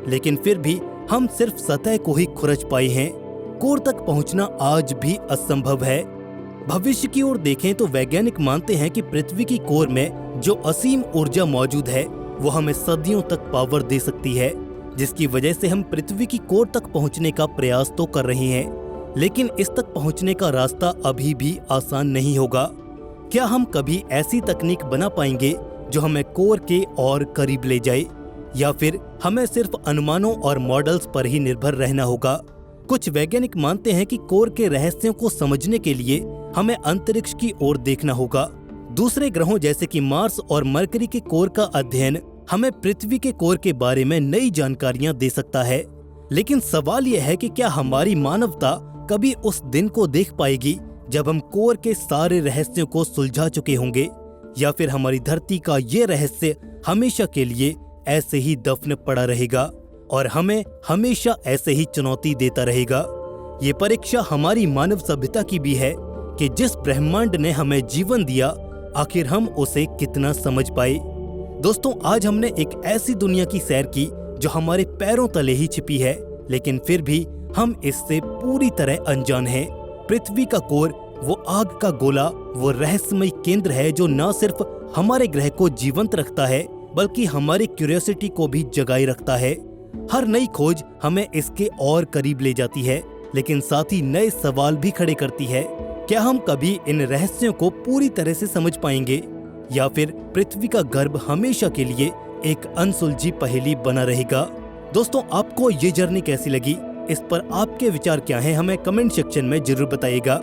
लेकिन फिर भी हम सिर्फ सतह को ही खुरच पाए हैं। कोर तक पहुंचना आज भी असंभव है। भविष्य की ओर देखें तो वैज्ञानिक मानते हैं कि पृथ्वी की कोर में जो असीम ऊर्जा मौजूद है वो हमें सदियों तक पावर दे सकती है, जिसकी वजह से हम पृथ्वी की कोर तक पहुंचने का प्रयास तो कर रहे हैं, लेकिन इस तक पहुंचने का रास्ता अभी भी आसान नहीं होगा। क्या हम कभी ऐसी तकनीक बना पाएंगे जो हमें कोर के और करीब ले जाए, या फिर हमें सिर्फ अनुमानों और मॉडल्स पर ही निर्भर रहना होगा। कुछ वैज्ञानिक मानते हैं कि कोर के रहस्यों को समझने के लिए हमें अंतरिक्ष की ओर देखना होगा। दूसरे ग्रहों जैसे कि मार्स और मरकरी के कोर का अध्ययन हमें पृथ्वी के कोर के बारे में नई जानकारियां दे सकता है। लेकिन सवाल यह है कि क्या हमारी मानवता कभी उस दिन को देख पाएगी जब हम कोर के सारे रहस्यों को सुलझा चुके होंगे, या फिर हमारी धरती का ये रहस्य हमेशा के लिए ऐसे ही दफन पड़ा रहेगा और हमें हमेशा ऐसे ही चुनौती देता रहेगा। ये परीक्षा हमारी मानव सभ्यता की भी है कि जिस ब्रह्मांड ने हमें जीवन दिया, आखिर हम उसे कितना समझ पाए। दोस्तों, आज हमने एक ऐसी दुनिया की सैर की जो हमारे पैरों तले ही छिपी है, लेकिन फिर भी हम इससे पूरी तरह अनजान हैं। पृथ्वी का कोर, वो आग का गोला, वो रहस्यमय केंद्र है जो न सिर्फ हमारे ग्रह को जीवंत रखता है बल्कि हमारी क्यूरियोसिटी को भी जगाए रखता है। हर नई खोज हमें इसके और करीब ले जाती है, लेकिन साथ ही नए सवाल भी खड़े करती है। क्या हम कभी इन रहस्यों को पूरी तरह से समझ पाएंगे, या फिर पृथ्वी का गर्भ हमेशा के लिए एक अनसुलझी पहेली बना रहेगा? दोस्तों, आपको ये जर्नी कैसी लगी? इस पर आपके विचार क्या हैं? हमें कमेंट सेक्शन में जरूर बताइएगा।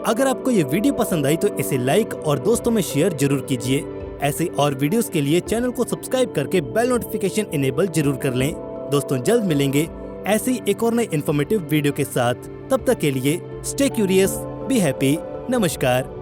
अगर आपको ये वीडियो पसंद आई तो इसे लाइक और दोस्तों में शेयर जरूर कीजिए। ऐसे और वीडियोस के लिए चैनल को सब्सक्राइब करके बेल नोटिफिकेशन इनेबल जरूर कर लें। दोस्तों, जल्द मिलेंगे ऐसे ही एक और नए इन्फॉर्मेटिव वीडियो के साथ। तब तक के लिए स्टे क्यूरियस, बी हैप्पी। नमस्कार।